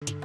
Yo,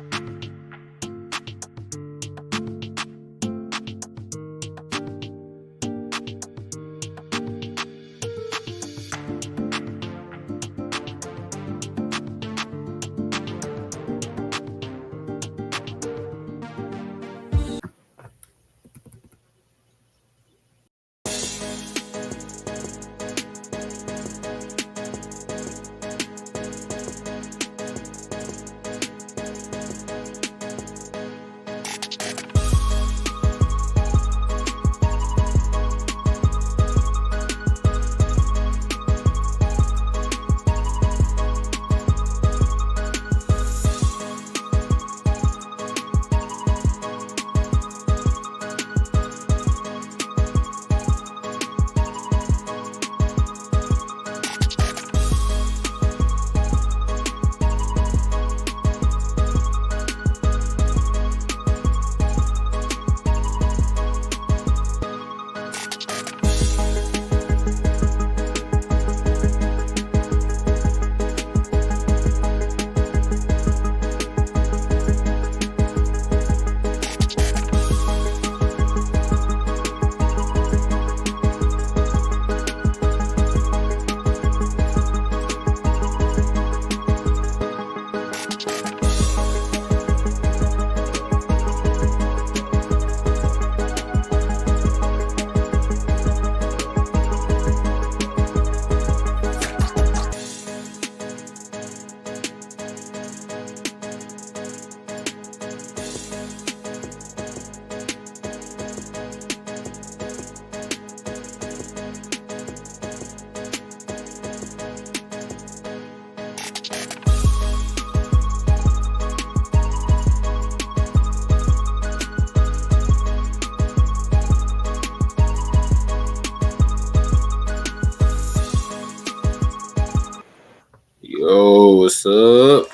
what's up?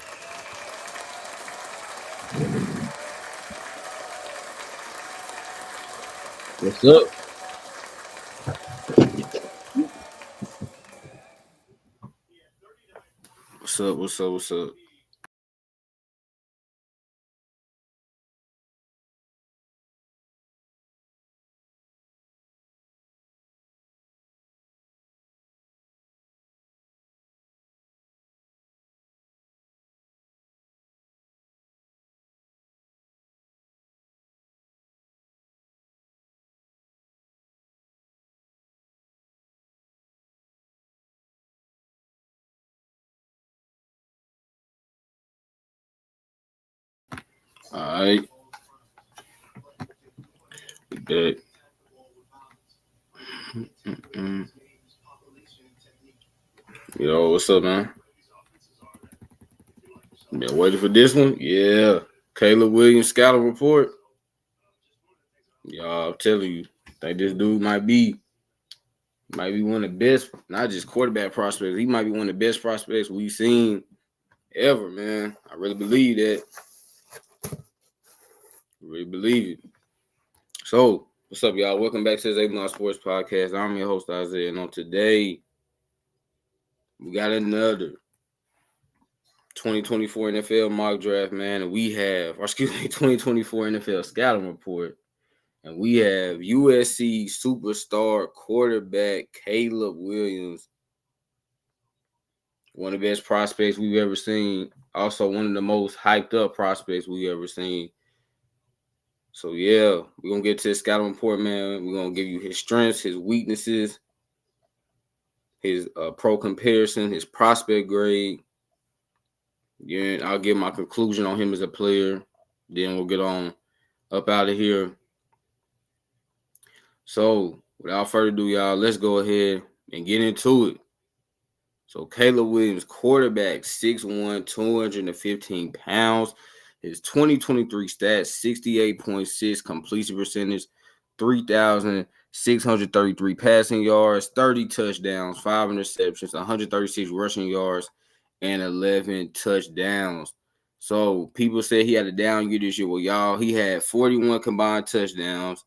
What's up? What's up? What's up? What's up? All right. We back. Yo, what's up, man? Been waiting for this one? Yeah. Caleb Williams scouting report. Y'all, I'm telling you, think this dude might be one of the best, not just quarterback prospects. He might be one of the best prospects we've seen ever, man. I really believe that. Really believe it. So, what's up, y'all? Welcome back to the Zabelon Sports Podcast. I'm your host, Isaiah, and on today, we got another 2024 NFL mock draft, man, and we have, 2024 NFL scouting report, and we have USC superstar quarterback Caleb Williams, one of the best prospects we've ever seen, also one of the most hyped up prospects we've ever seen. So, yeah, we're going to get to the scouting report, man. We're going to give you his strengths, his weaknesses, his pro comparison, his prospect grade. Yeah, I'll give my conclusion on him as a player. Then we'll get on up out of here. So, without further ado, y'all, let's go ahead and get into it. So, Caleb Williams, quarterback, 6'1", 215 pounds. His 2023 stats, 68.6 completion percentage, 3,633 passing yards, 30 touchdowns, 5 interceptions, 136 rushing yards, and 11 touchdowns. So people said he had a down year this year. Well, y'all, he had 41 combined touchdowns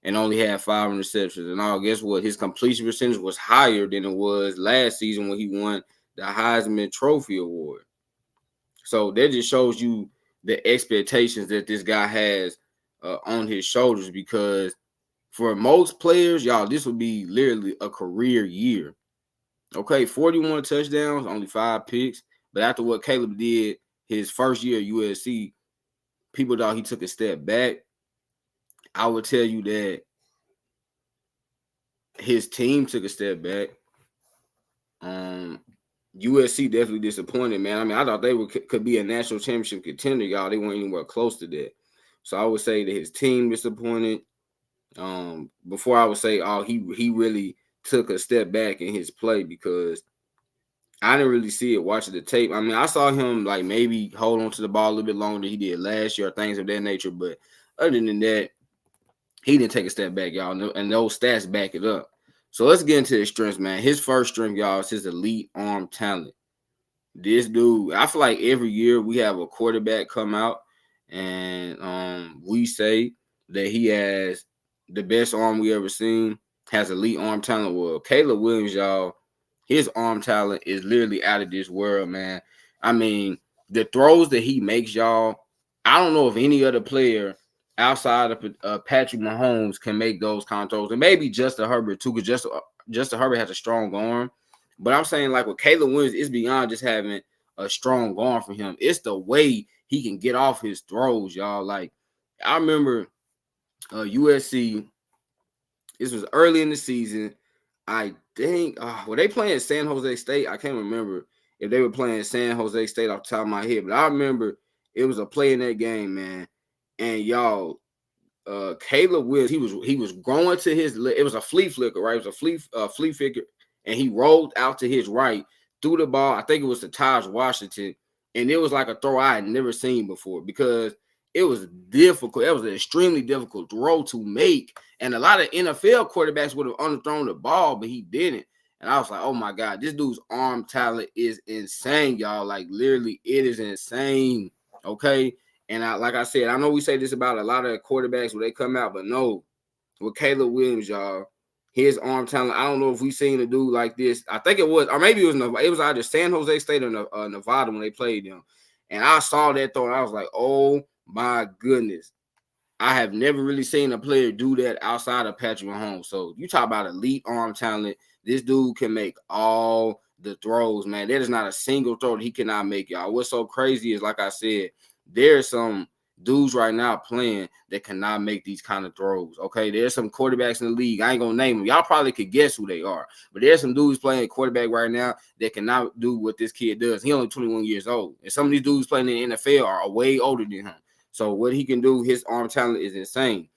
and only had 5 interceptions. And all, guess what? His completion percentage was higher than it was last season when he won the Heisman Trophy Award. So that just shows you the expectations that this guy has on his shoulders, because for most players, y'all, this would be literally a career year. Okay, 41 touchdowns, only 5 picks. But after what Caleb did his first year at USC, people thought he took a step back. I would tell you that his team took a step back. USC definitely disappointed, man. I mean, I thought they could be a national championship contender, y'all. They weren't anywhere close to that. So I would say that his team disappointed. Before I would say, oh, he really took a step back in his play, because I didn't really see it watching the tape. I mean, I saw him like maybe hold on to the ball a little bit longer than he did last year, things of that nature. But other than that, he didn't take a step back, y'all. And those stats back it up. So let's get into his strengths, man. His first strength, y'all, is his elite arm talent. This dude, I feel like every year we have a quarterback come out and we say that he has the best arm we ever seen, has elite arm talent. Well, Caleb Williams, y'all, his arm talent is literally out of this world, man. I mean, the throws that he makes, y'all, I don't know if any other player outside of Patrick Mahomes can make those kind of throws. And maybe Justin Herbert, too, because Justin Herbert has a strong arm. But I'm saying, like, with Caleb Williams, it's beyond just having a strong arm for him. It's the way he can get off his throws, y'all. Like, I remember USC, this was early in the season. I think, were they playing San Jose State? I can't remember if they were playing San Jose State off the top of my head. But I remember it was a play in that game, man. And, y'all, Caleb Williams, he was going to his, it was a flea flicker, right? It was a flea flicker. And he rolled out to his right, threw the ball. I think it was to Taj Washington. And it was like a throw I had never seen before, because it was difficult. It was an extremely difficult throw to make. And a lot of NFL quarterbacks would have underthrown the ball, but he didn't. And I was like, oh, my God, this dude's arm talent is insane, y'all. Like, literally, it is insane, okay? And like I said, I know we say this about a lot of quarterbacks when they come out, but no, with Caleb Williams, y'all, his arm talent, I don't know if we've seen a dude like this. I think it was, or maybe it was either San Jose State or Nevada when they played them. And I saw that throw, and I was like, oh, my goodness. I have never really seen a player do that outside of Patrick Mahomes. So you talk about elite arm talent. This dude can make all the throws, man. There is not a single throw that he cannot make, y'all. What's so crazy is, like I said, there's some dudes right now playing that cannot make these kind of throws. Okay, there's some quarterbacks in the league. I ain't gonna name them. Y'all probably could guess who they are, but there's some dudes playing quarterback right now that cannot do what this kid does. He only 21 years old, and some of these dudes playing in the NFL are way older than him. So what he can do, his arm talent is insane.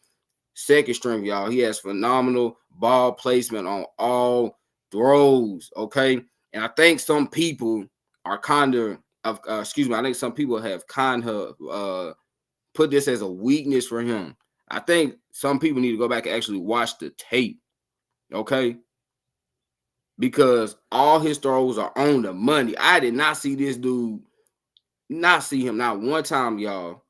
Second strength, y'all, he has phenomenal ball placement on all throws. Okay, and I think some people are kind of I think some people have kind of put this as a weakness for him. I think some people need to go back and actually watch the tape, okay? Because all his throws are on the money. I did not see this dude, not one time, y'all,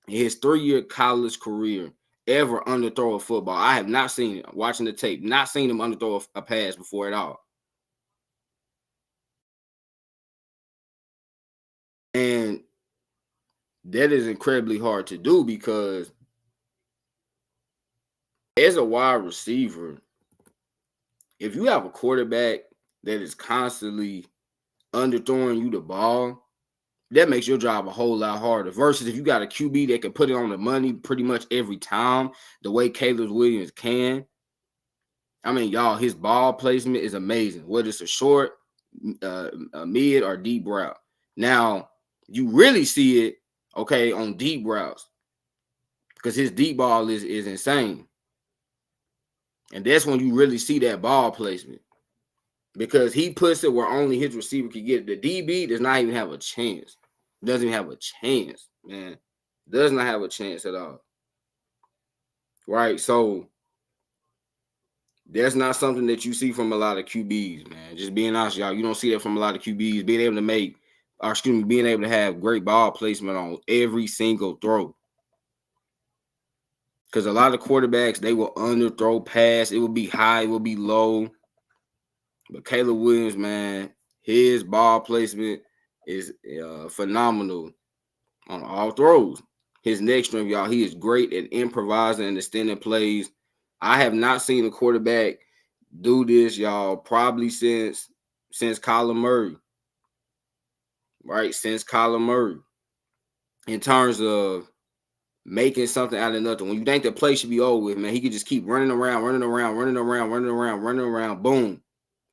in his 3-year college career ever underthrow a football. I have not seen it. Watching the tape, not seen him underthrow a pass before at all. And that is incredibly hard to do, because as a wide receiver, if you have a quarterback that is constantly underthrowing you the ball, that makes your job a whole lot harder. Versus if you got a QB that can put it on the money pretty much every time, the way Caleb Williams can. I mean, y'all, his ball placement is amazing, whether it's a short, a mid, or deep route. Now, you really see it, okay, on deep routes, because his deep ball is insane. And that's when you really see that ball placement, because he puts it where only his receiver can get it. The DB does not even have a chance. Doesn't even have a chance, man. Does not have a chance at all. Right? So that's not something that you see from a lot of QBs, man. Just being honest, y'all. You don't see that from a lot of QBs, being able to have great ball placement on every single throw. Because a lot of quarterbacks, they will underthrow pass. It will be high, it will be low. But Caleb Williams, man, his ball placement is phenomenal. on all throws. His next strength, y'all, he is great at improvising and extending plays. I have not seen a quarterback do this, y'all, probably since Kyler Murray, right? Since Kyler Murray, in terms of making something out of nothing. When you think the play should be over with, man, he could just keep running around, boom,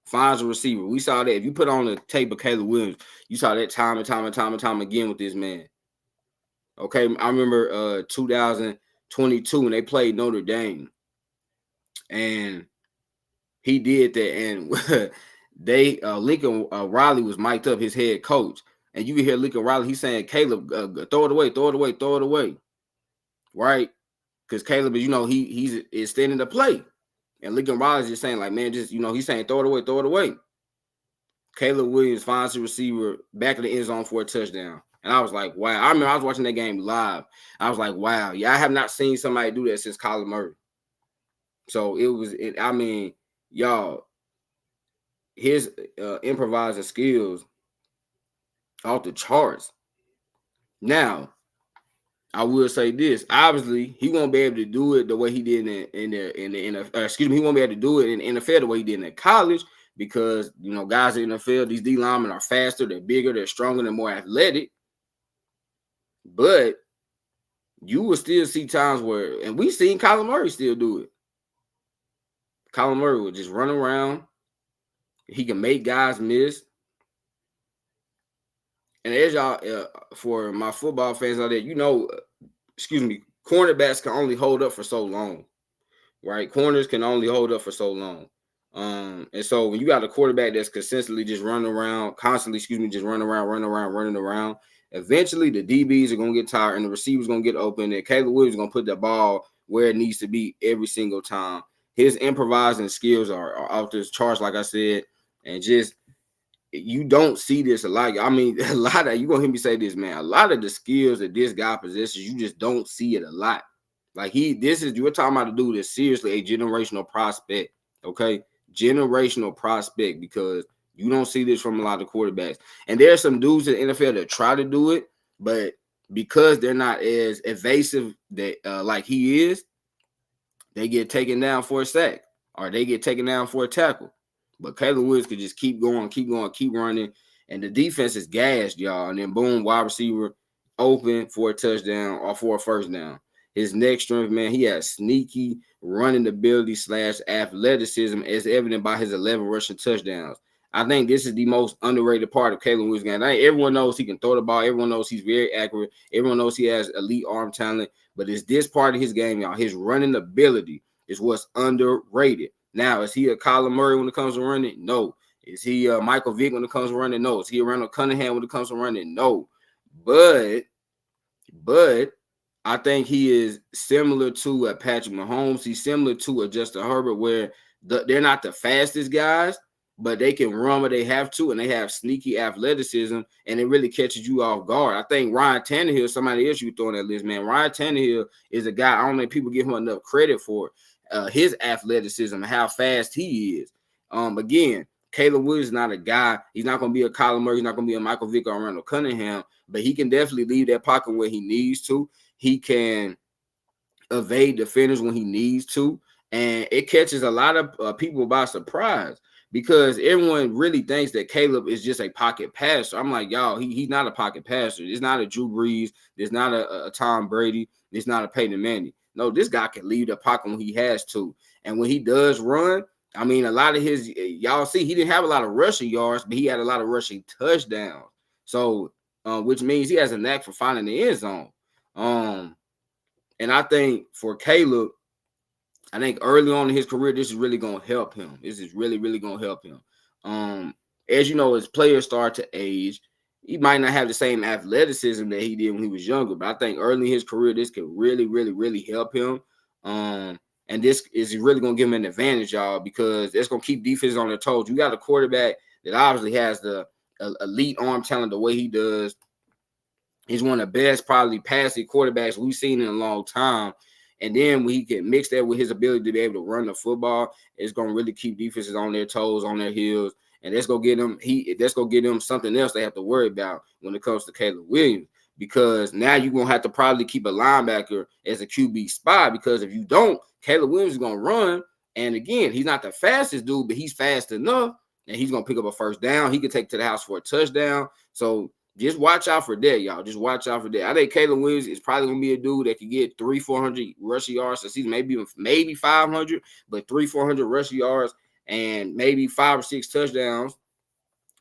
finds a receiver. We saw that. If you put on the tape of Caleb Williams, you saw that time and time again with this man. Okay, I remember 2022 when they played Notre Dame, and he did that, and they Lincoln Riley was mic'd up, his head coach, and you can hear Lincoln Riley, he's saying, Caleb, throw it away, right? Because Caleb is, he's extending the play, and Lincoln Riley's just saying, like, man, just, he's saying, throw it away. Caleb Williams finds the receiver back in the end zone for a touchdown. And I was like, wow. I remember I was watching that game live. I was like, wow. Yeah, I have not seen somebody do that since Kyler Murray. So y'all, his improvising skills off the charts. Now, I will say this. Obviously, he won't be able to do it the way he did in the NFL. He won't be able to do it in the NFL the way he did in college because, guys in the NFL, these D linemen are faster, they're bigger, they're stronger, they're more athletic. But you will still see times where, and we've seen Kyler Murray still do it. Kyler Murray would just run around. He can make guys miss. And as y'all, for my football fans out there, cornerbacks can only hold up for so long, right? Corners can only hold up for so long. And so when you got a quarterback that's consistently just running around, running around, eventually the DBs are going to get tired and the receivers going to get open, and Caleb Williams is going to put the ball where it needs to be every single time. His improvising skills are off the charts, like I said, and just you don't see this a lot. I mean, a lot of, you're going to hear me say this, man, a lot of the skills that this guy possesses, you just don't see it a lot. Like you're talking about a dude that's seriously a generational prospect, okay? Generational prospect, because you don't see this from a lot of quarterbacks. And there are some dudes in the NFL that try to do it, but because they're not as evasive that like he is, they get taken down for a sack or they get taken down for a tackle. But Caleb Williams could just keep going, keep running, and the defense is gassed, y'all. And then boom, wide receiver open for a touchdown or for a first down. His next strength, man, he has sneaky running ability / athleticism, as evident by his 11 rushing touchdowns. I think this is the most underrated part of Caleb Williams' game. I think everyone knows he can throw the ball. Everyone knows he's very accurate. Everyone knows he has elite arm talent. But it's this part of his game, y'all. His running ability is what's underrated. Now, is he a Kyler Murray when it comes to running? No. Is he Michael Vick when it comes to running? No. Is he a Randall Cunningham when it comes to running? No. But I think he is similar to a Patrick Mahomes. He's similar to a Justin Herbert, where they're not the fastest guys, but they can run where they have to, and they have sneaky athleticism, and it really catches you off guard. I think Ryan Tannehill, somebody else you throw on that list, man. Ryan Tannehill is a guy, I don't think people give him enough credit for his athleticism and how fast he is. Again, Caleb Williams is not a guy. He's not going to be a Kyler Murray. He's not going to be a Michael Vick or Randall Cunningham, but he can definitely leave that pocket where he needs to. He can evade defenders when he needs to, and it catches a lot of people by surprise because everyone really thinks that Caleb is just a pocket passer. I'm like, y'all, he's not a pocket passer. It's not a Drew Brees. It's not a Tom Brady. It's not a Peyton Manning. No, this guy can leave the pocket when he has to, and when he does run, I mean, a lot of his, y'all see, he didn't have a lot of rushing yards, but he had a lot of rushing touchdowns. So, which means he has a knack for finding the end zone. And I think for Caleb, I think early on in his career, this is really going to help him. This is really, really going to help him. As you know, as players start to age, he might not have the same athleticism that he did when he was younger, but I think early in his career, this could really, really, really help him. And this is really going to give him an advantage, y'all, because it's going to keep defenses on their toes. You got a quarterback that obviously has the elite arm talent the way he does. He's one of the best, probably passing quarterbacks we've seen in a long time. And then when he can mix that with his ability to be able to run the football, it's going to really keep defenses on their toes, on their heels. And that's going to get them something else they have to worry about when it comes to Caleb Williams. because now you're going to have to probably keep a linebacker as a QB spot, because if you don't, Caleb Williams is going to run. And again, he's not the fastest dude, but he's fast enough, and he's going to pick up a first down. He could take to the house for a touchdown. So just watch out for that, y'all. Just watch out for that. I think Caleb Williams is probably going to be a dude that could get 300-400 rushing yards a season, maybe 500, but 300-400 rushing yards and maybe 5 or 6 touchdowns.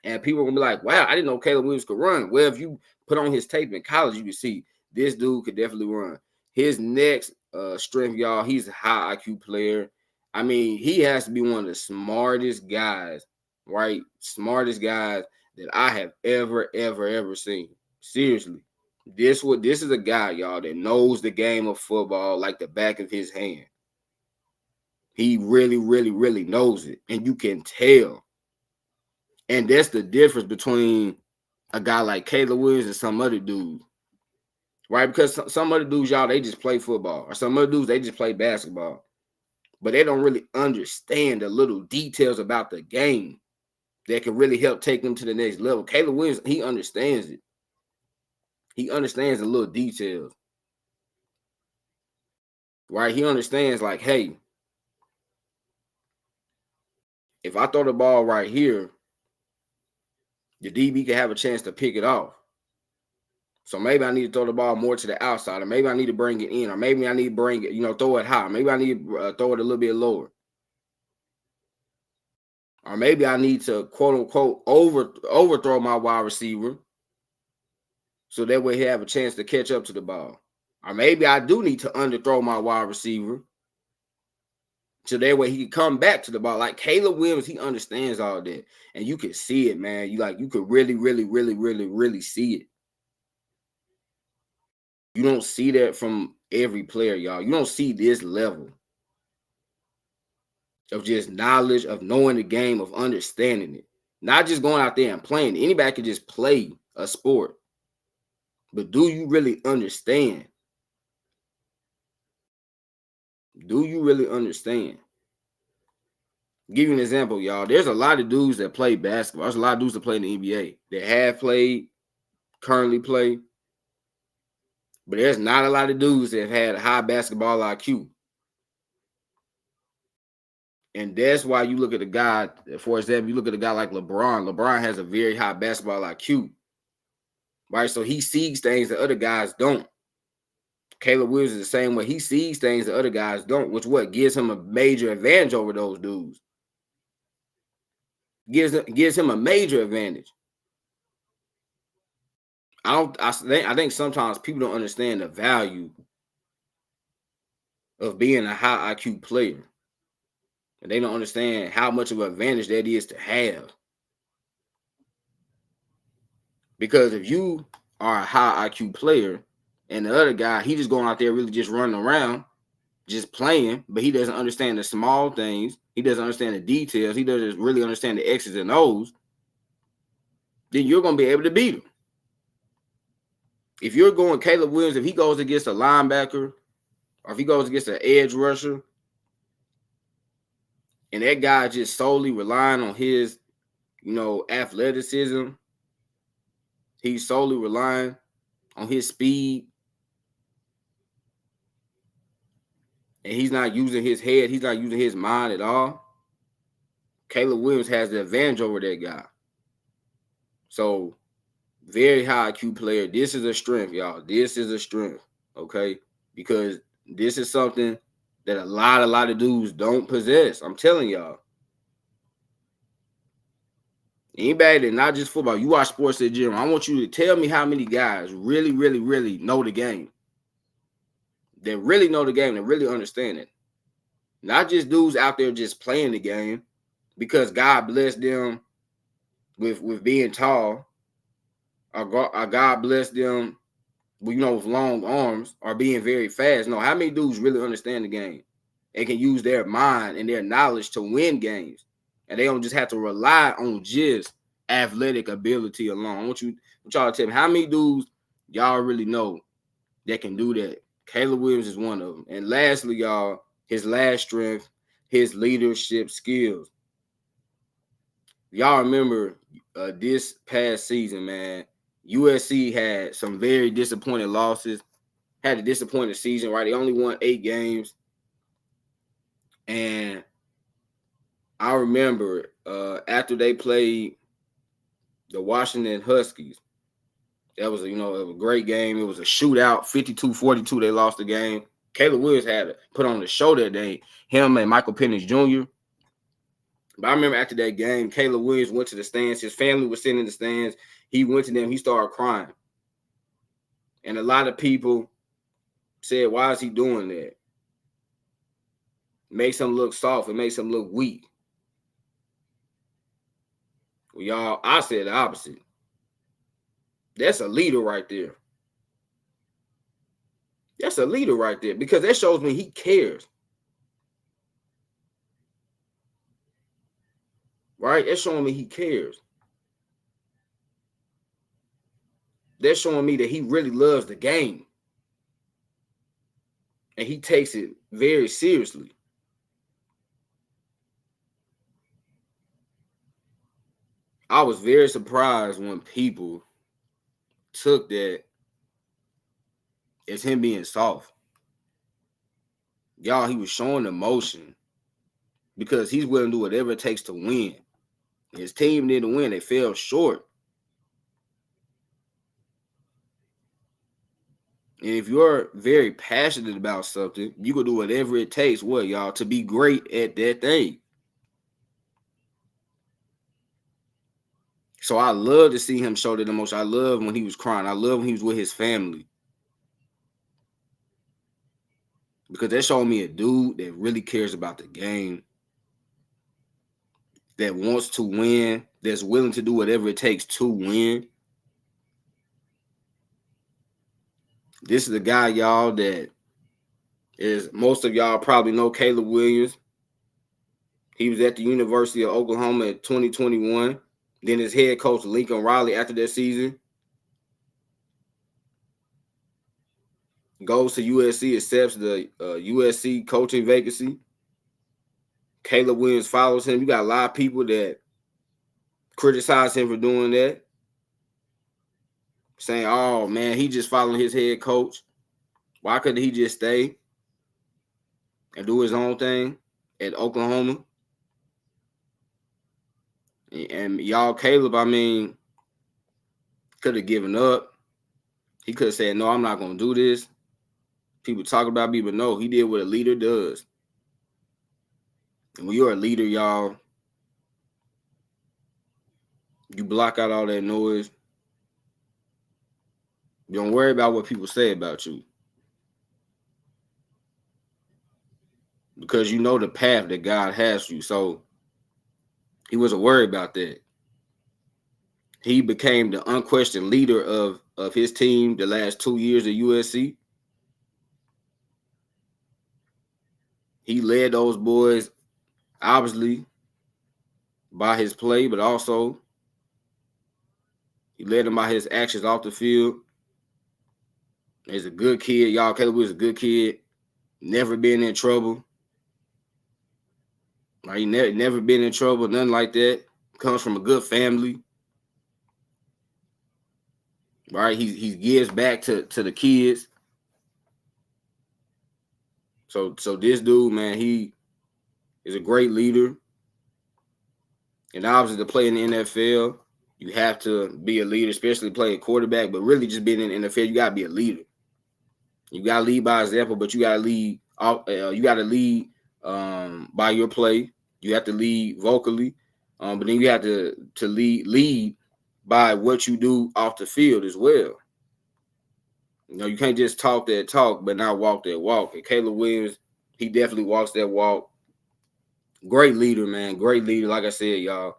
And people are going to be like, wow, I didn't know Caleb Williams could run. Well, if you put on his tape in college, you can see this dude could definitely run. His next strength, y'all, he's a high IQ player. I mean, he has to be one of the smartest guys, right? Smartest guys that I have ever seen. Seriously. This is a guy, y'all, that knows the game of football like the back of his hand. He really knows it, and you can tell. And that's the difference between a guy like Caleb Williams and some other dudes, right? Because some other dudes, y'all, they just play football, or some other dudes, they just play basketball, but they don't really understand the little details about the game that can really help take them to the next level. Caleb Williams, he understands it. He understands the little details, right? He understands, like, hey, if I throw the ball right here, the DB can have a chance to pick it off. So maybe I need to throw the ball more to the outside, or maybe I need to bring it in, or maybe I need to bring it, throw it high. Maybe I need to throw it a little bit lower. Or maybe I need to, quote unquote, overthrow my wide receiver so that way he have a chance to catch up to the ball. Or maybe I do need to underthrow my wide receiver so that way he can come back to the ball. Like Caleb Williams, he understands all that. And you can see it, man. You could really see it. You don't see that from every player, y'all. You don't see this level of just knowledge, of knowing the game, of understanding it. Not just going out there and playing. Anybody can just play a sport. But do you really understand? Do you really understand? I'll give you an example, y'all. There's a lot of dudes that play basketball. There's a lot of dudes that play in the NBA. That have played, currently play. But there's not a lot of dudes that have had a high basketball IQ. And that's why you look at a guy, for example, you look at a guy like LeBron. LeBron has a very high basketball IQ. Right? So he sees things that other guys don't. Caleb Williams is the same way. He sees things that other guys don't, which gives him a major advantage over those dudes. Gives him a major advantage. I think sometimes people don't understand the value of being a high IQ player. And they don't understand how much of an advantage that is to have. Because if you are a high IQ player and the other guy, he just going out there really just running around, just playing, but he doesn't understand the small things. He doesn't understand the details. He doesn't really understand the X's and O's. Then you're going to be able to beat him. If you're going Caleb Williams, if he goes against a linebacker, or if he goes against an edge rusher, and that guy just solely relying on his, athleticism, he's solely relying on his speed, and he's not using his head, he's not using his mind at all, Caleb Williams has the advantage over that guy. So, very high IQ player. This is a strength, y'all. This is a strength, okay? Because this is something that a lot of dudes don't possess. I'm telling y'all. Anybody that not just football, you watch sports at the gym, I want you to tell me how many guys really know the game. That really know the game, that really understand it. Not just dudes out there just playing the game because God blessed them with being tall, or God blessed them with long arms, or being very fast. No, how many dudes really understand the game and can use their mind and their knowledge to win games? And they don't just have to rely on just athletic ability alone. I want y'all to tell me how many dudes y'all really know that can do that. Caleb Williams is one of them. And lastly, y'all, his last strength, his leadership skills. Y'all remember this past season, man, USC had some very disappointing losses, had a disappointing season, right? They only won 8 games. And I remember after they played the Washington Huskies, that was a great game. It was a shootout, 52-42. They lost the game. Caleb Williams had to put on the show that day, him and Michael Penix Jr. But I remember after that game, Caleb Williams went to the stands. His family was sitting in the stands. He went to them. He started crying. And a lot of people said, why is he doing that? It makes him look soft. It makes him look weak. Well, y'all, I said the opposite. That's a leader right there. That's a leader right there because that shows me he cares. Right? That's showing me he cares. That's showing me that he really loves the game. And he takes it very seriously. I was very surprised when people took that as him being soft. Y'all, he was showing emotion because he's willing to do whatever it takes to win. His team didn't win. They fell short. And if you're very passionate about something, you can do whatever it takes, y'all, to be great at that thing. So I love to see him show that emotion. I love when he was crying. I love when he was with his family. Because that showed me a dude that really cares about the game, that wants to win, that's willing to do whatever it takes to win. This is a guy, y'all, that is, most of y'all probably know Caleb Williams. He was at the University of Oklahoma in 2021. Then his head coach, Lincoln Riley, after that season, goes to USC, accepts the USC coaching vacancy. Caleb Williams follows him. You got a lot of people that criticize him for doing that, saying, oh, man, he just following his head coach. Why couldn't he just stay and do his own thing at Oklahoma? And y'all, Caleb, I mean, could have given up. He could have said, no, I'm not going to do this. People talk about me, but no, he did what a leader does. And when you're a leader, y'all, you block out all that noise. You don't worry about what people say about you. Because you know the path that God has for you. So he wasn't worried about that. He became the unquestioned leader of his team the last 2 years at USC. He led those boys, obviously, by his play, but also he led them by his actions off the field. He's a good kid. Y'all, Caleb was a good kid. Never been in trouble. Like, he never been in trouble, nothing like that. Comes from a good family. Right? He gives back to the kids. So this dude, man, he is a great leader. And obviously to play in the NFL, you have to be a leader, especially playing quarterback, but really just being in the NFL, you got to be a leader. You got to lead by example, but you got to lead. You got to lead by your play. You have to lead vocally, but then you have to lead by what you do off the field as well. You know, you can't just talk that talk, but not walk that walk. And Caleb Williams, he definitely walks that walk. Great leader, man. Great leader. Like I said, y'all,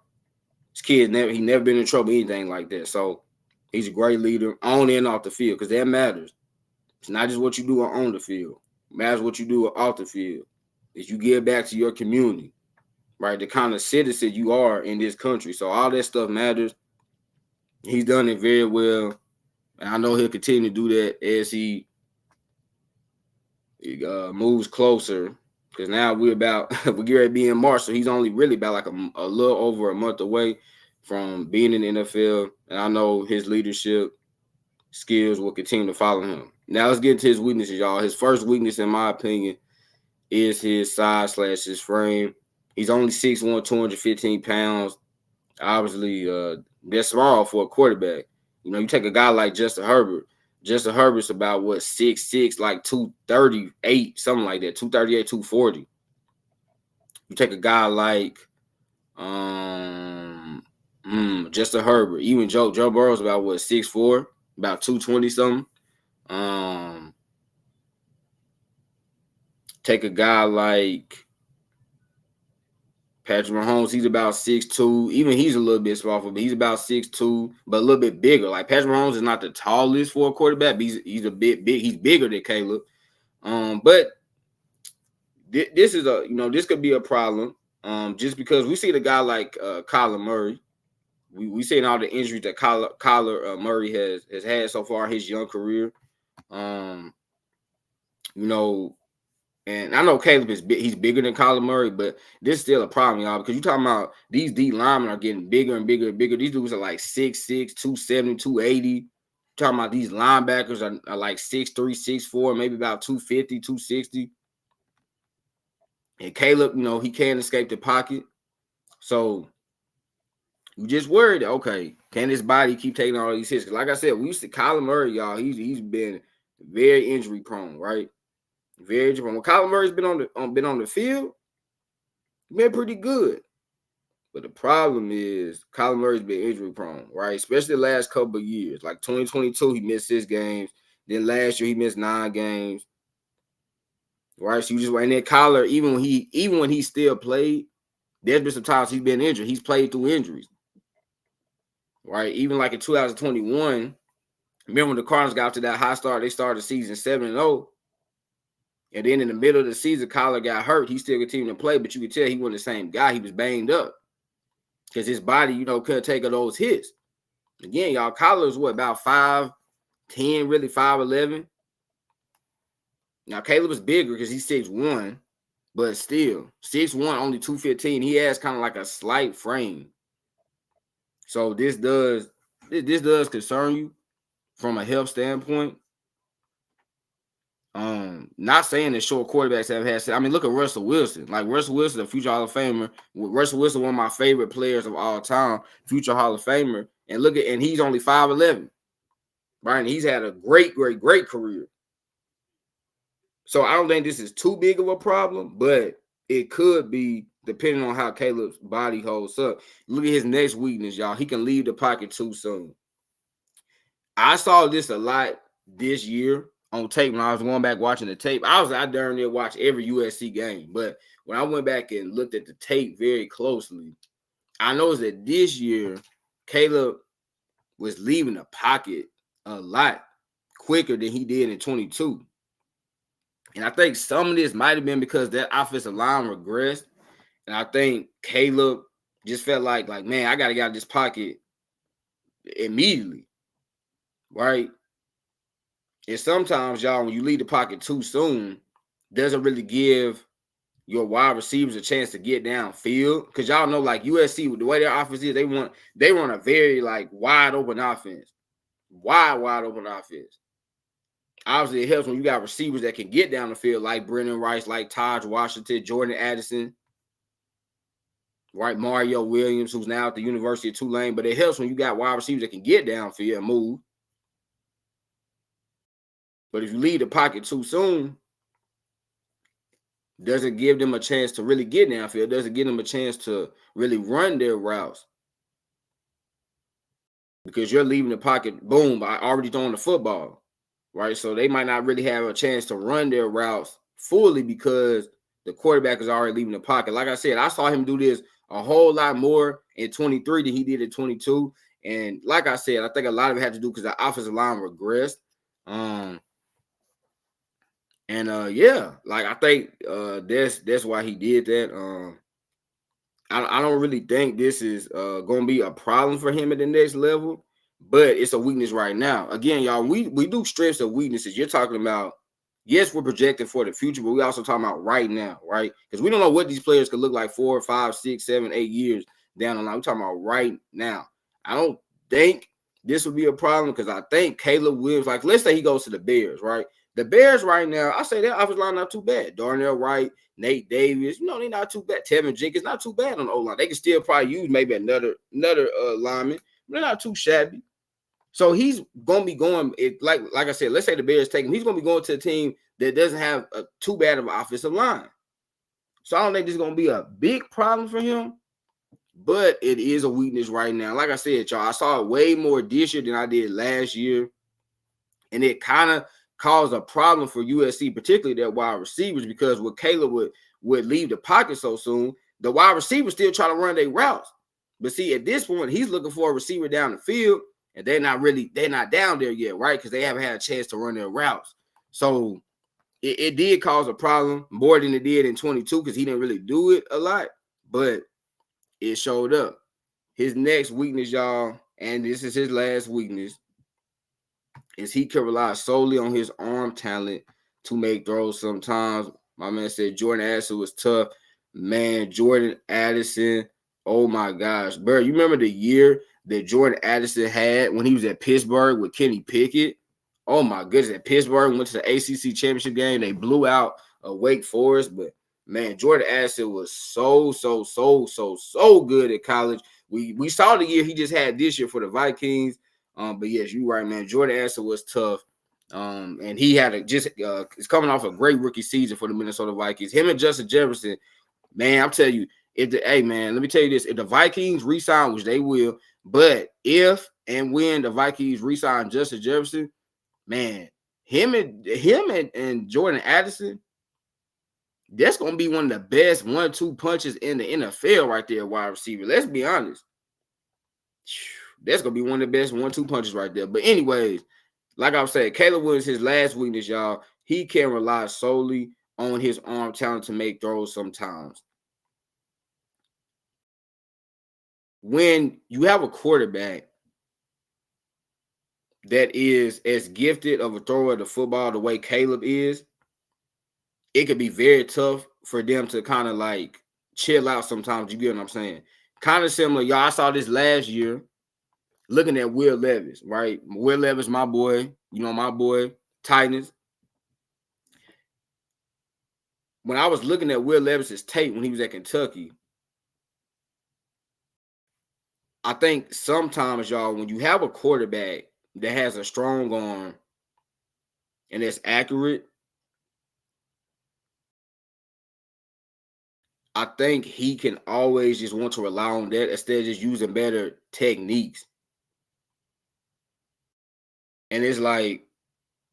this kid never been in trouble, anything like that. So he's a great leader on and off the field, because that matters. It's not just what you do on the field. It matters what you do off the field. Is you give back to your community, right? The kind of citizen you are in this country. So all that stuff matters. He's done it very well. And I know he'll continue to do that as he moves closer. Because now we're getting ready to be in March. So he's only really about like a little over a month away. from being in the NFL, and I know his leadership skills will continue to follow him. Now let's get into his weaknesses, y'all. His first weakness, in my opinion, is his size / his frame. He's only 6'1", 215 pounds. Obviously, that's small for a quarterback. You know, you take a guy like Justin Herbert. Justin Herbert's about, 6'6", like 238, something like that, 238, 240. You take a guy like Justin Herbert. Even Joe Burrow's about, 6'4", about 220 something. Take a guy like Patrick Mahomes. He's about 6'2". Even he's a little bit small for me. He's about 6'2", but a little bit bigger. Like Patrick Mahomes is not the tallest for a quarterback, but he's a bit big. He's bigger than Caleb. But this is this could be a problem. Just because we see the guy like Kyler Murray. We seen all the injuries that Kyler Murray has had so far in his young career. And I know Caleb is he's bigger than Kyler Murray, but this is still a problem, y'all, because you're talking about these D linemen are getting bigger and bigger and bigger. These dudes are like 6'6", 270, 280. You're talking about these linebackers are like 6'3", 6'4", maybe about 250, 260. And Caleb, he can't escape the pocket. So you just worried, okay, can his body keep taking all these hits? Like I said, we used to Kyler Murray, y'all, he's been very injury prone, right? Very injury prone. When Kyler Murray's been on the field, been pretty good. But the problem is Kyler Murray's been injury prone, right? Especially the last couple of years. Like 2022, he missed 6 games. Then last year he missed 9 games. Right? So you just, and then Kyler, even when he still played, there's been some times he's been injured. He's played through injuries. Right? Even like in 2021, remember when the Cardinals got to that high start, they started the season 7-0. And then in the middle of the season, Kyler got hurt. He still continued to play, but you could tell he wasn't the same guy. He was banged up because his body, couldn't take those hits. Again, y'all, Kyler's about 5'10", really 5'11". Now, Caleb is bigger because he's 6'1", but still, 6'1", only 215. He has kind of like a slight frame. So this does concern you from a health standpoint. Not saying that short quarterbacks have had. I mean, look at Russell Wilson. Like Russell Wilson, a future Hall of Famer. Russell Wilson, one of my favorite players of all time, future Hall of Famer. And he's only 5'11", right? And he's had a great career. So I don't think this is too big of a problem, but it could be depending on how Caleb's body holds up. Look at his next weakness, y'all. He can leave the pocket too soon. I saw this a lot this year on tape when I was going back watching the tape. I was out there and watch every USC game, but when I went back and looked at the tape very closely, I noticed that this year Caleb was leaving the pocket a lot quicker than he did in 22. And I think some of this might have been because that offensive line regressed. And I think Caleb just felt like man, I got to get out of this pocket immediately, right? And sometimes, y'all, when you leave the pocket too soon, doesn't really give your wide receivers a chance to get downfield. Because y'all know, like USC, the way their offense is, they run a very wide open offense. Wide open offense. Obviously, it helps when you got receivers that can get down the field, like Brendan Rice, like Taj Washington, Jordan Addison, right? Mario Williams, who's now at the University of Tulane. But it helps when you got wide receivers that can get downfield and move. But if you leave the pocket too soon, doesn't give them a chance to really get downfield, doesn't give them a chance to really run their routes. Because you're leaving the pocket, boom, I already throwing the football, right? So they might not really have a chance to run their routes fully because the quarterback is already leaving the pocket. Like I said, I saw him do this a whole lot more in 23 than he did in 22. And like I said, I think a lot of it had to do because the offensive line regressed. I think that's why he did that. I don't really think this is gonna be a problem for him at the next level, but it's a weakness right now. Again, y'all, we do strengths and weaknesses. You're talking about, yes, we're projecting for the future, but we also talking about right now, right? Because we don't know what these players could look like 4, 5, 6, 7, 8 years down the line. We're talking about right now. I don't think this would be a problem because I think Caleb Williams, like let's say he goes to the Bears, right? The Bears right now, I say that offensive line not too bad. Darnell Wright, Nate Davis, they're not too bad. Tevin Jenkins, not too bad on the O-line. They can still probably use maybe another lineman. They're not too shabby. So he's gonna be going. Like I said, let's say the Bears take him. He's gonna be going to a team that doesn't have too bad of an offensive line. So I don't think this is gonna be a big problem for him. But it is a weakness right now. Like I said, y'all, I saw it way more this year than I did last year. And it kind of caused a problem for USC, particularly their wide receivers, because when Caleb would leave the pocket so soon, the wide receivers still try to run their routes. But see, at this point, he's looking for a receiver down the field, and they're not down there yet, right? Because they haven't had a chance to run their routes. So it did cause a problem more than it did in 22 because he didn't really do it a lot. But it showed up. His next weakness, y'all, and this is his last weakness, is he can rely solely on his arm talent to make throws sometimes. My man said Jordan Addison was tough. Man, Jordan Addison, oh my gosh. Bro, you remember the year that Jordan Addison had when he was at Pittsburgh with Kenny Pickett? Oh my goodness, at Pittsburgh, went to the ACC championship game. They blew out Wake Forest, but man, Jordan Addison was so good at college. We saw the year he just had this year for the Vikings. But yes, you're right, man. Jordan Addison was tough. And he had it's coming off a great rookie season for the Minnesota Vikings. Him and Justin Jefferson, man, I'm telling you, let me tell you this. If the Vikings re-sign, which they will, but if and when the Vikings re-sign Justin Jefferson, man, him and Jordan Addison, that's going to be one of the best 1-2 punches in the NFL right there, wide receiver. Let's be honest. That's going to be one of the best 1-2 punches right there. But anyways, like I was saying, Caleb Williams, his last weakness, y'all, he can rely solely on his arm talent to make throws sometimes. When you have a quarterback that is as gifted of a thrower of the football the way Caleb is, it could be very tough for them to kind of like chill out sometimes. You get what I'm saying? Kind of similar. Y'all, I saw this last year looking at Will Levis, right? Will Levis, my boy, my boy, Titans. When I was looking at Will Levis's tape when he was at Kentucky, I think sometimes, y'all, when you have a quarterback that has a strong arm and it's accurate, I think he can always just want to rely on that instead of just using better techniques. And it's like,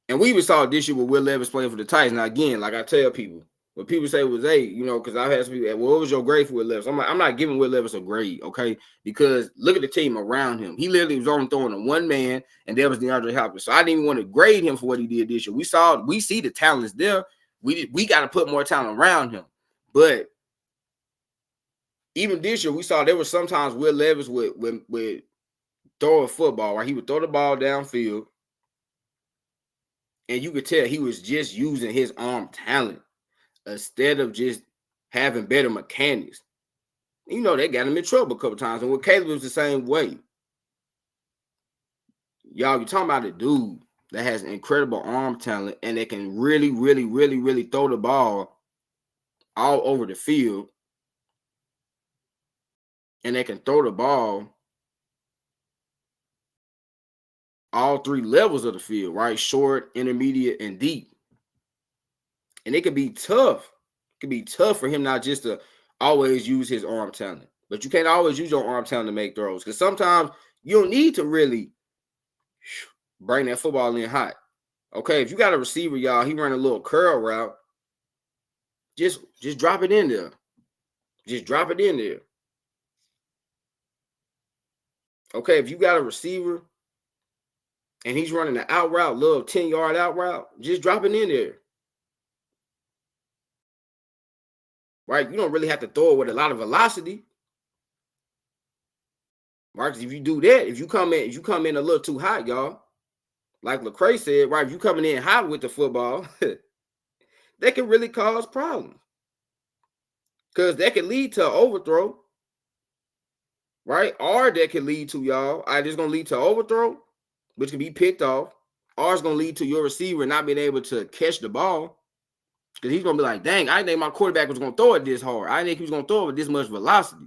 and we even saw this year with Will Levis playing for the Titans. Now, again, like I tell people, when people say was, hey, because I've had some people, well, what was your grade for Will Levis? I'm like, I'm not giving Will Levis a grade, okay? Because look at the team around him. He literally was only throwing to one man, and there was DeAndre Hopkins. So I didn't even want to grade him for what he did this year. We see the talents there. We got to put more talent around him. But even this year, we saw there were sometimes Will Levis would throw a football, right? He would throw the ball downfield, and you could tell he was just using his arm talent instead of just having better mechanics. They got him in trouble a couple times. And with Caleb, it was the same way. Y'all, you're talking about a dude that has incredible arm talent and that can really, really, really, really throw the ball all over the field. And they can throw the ball all three levels of the field, right? Short, intermediate, and deep. And it could be tough. It could be tough for him not just to always use his arm talent. But you can't always use your arm talent to make throws. Because sometimes you don't need to really bring that football in hot. Okay, if you got a receiver, y'all, he run a little curl route, just drop it in there. Just drop it in there. Okay, if you got a receiver and he's running an out route, little 10-yard out route, just drop it in there. Right? You don't really have to throw it with a lot of velocity. Right? Because if you do that, if you come in a little too hot, y'all, like Lecrae said, right? If you coming in hot with the football, that can really cause problems. Because that can lead to an overthrow. right? Or that can lead to y'all. It's going to lead to overthrow, which can be picked off. Or it's going to lead to your receiver not being able to catch the ball. Because he's going to be like, dang, I didn't think my quarterback was going to throw it this hard. I didn't think he was going to throw it with this much velocity.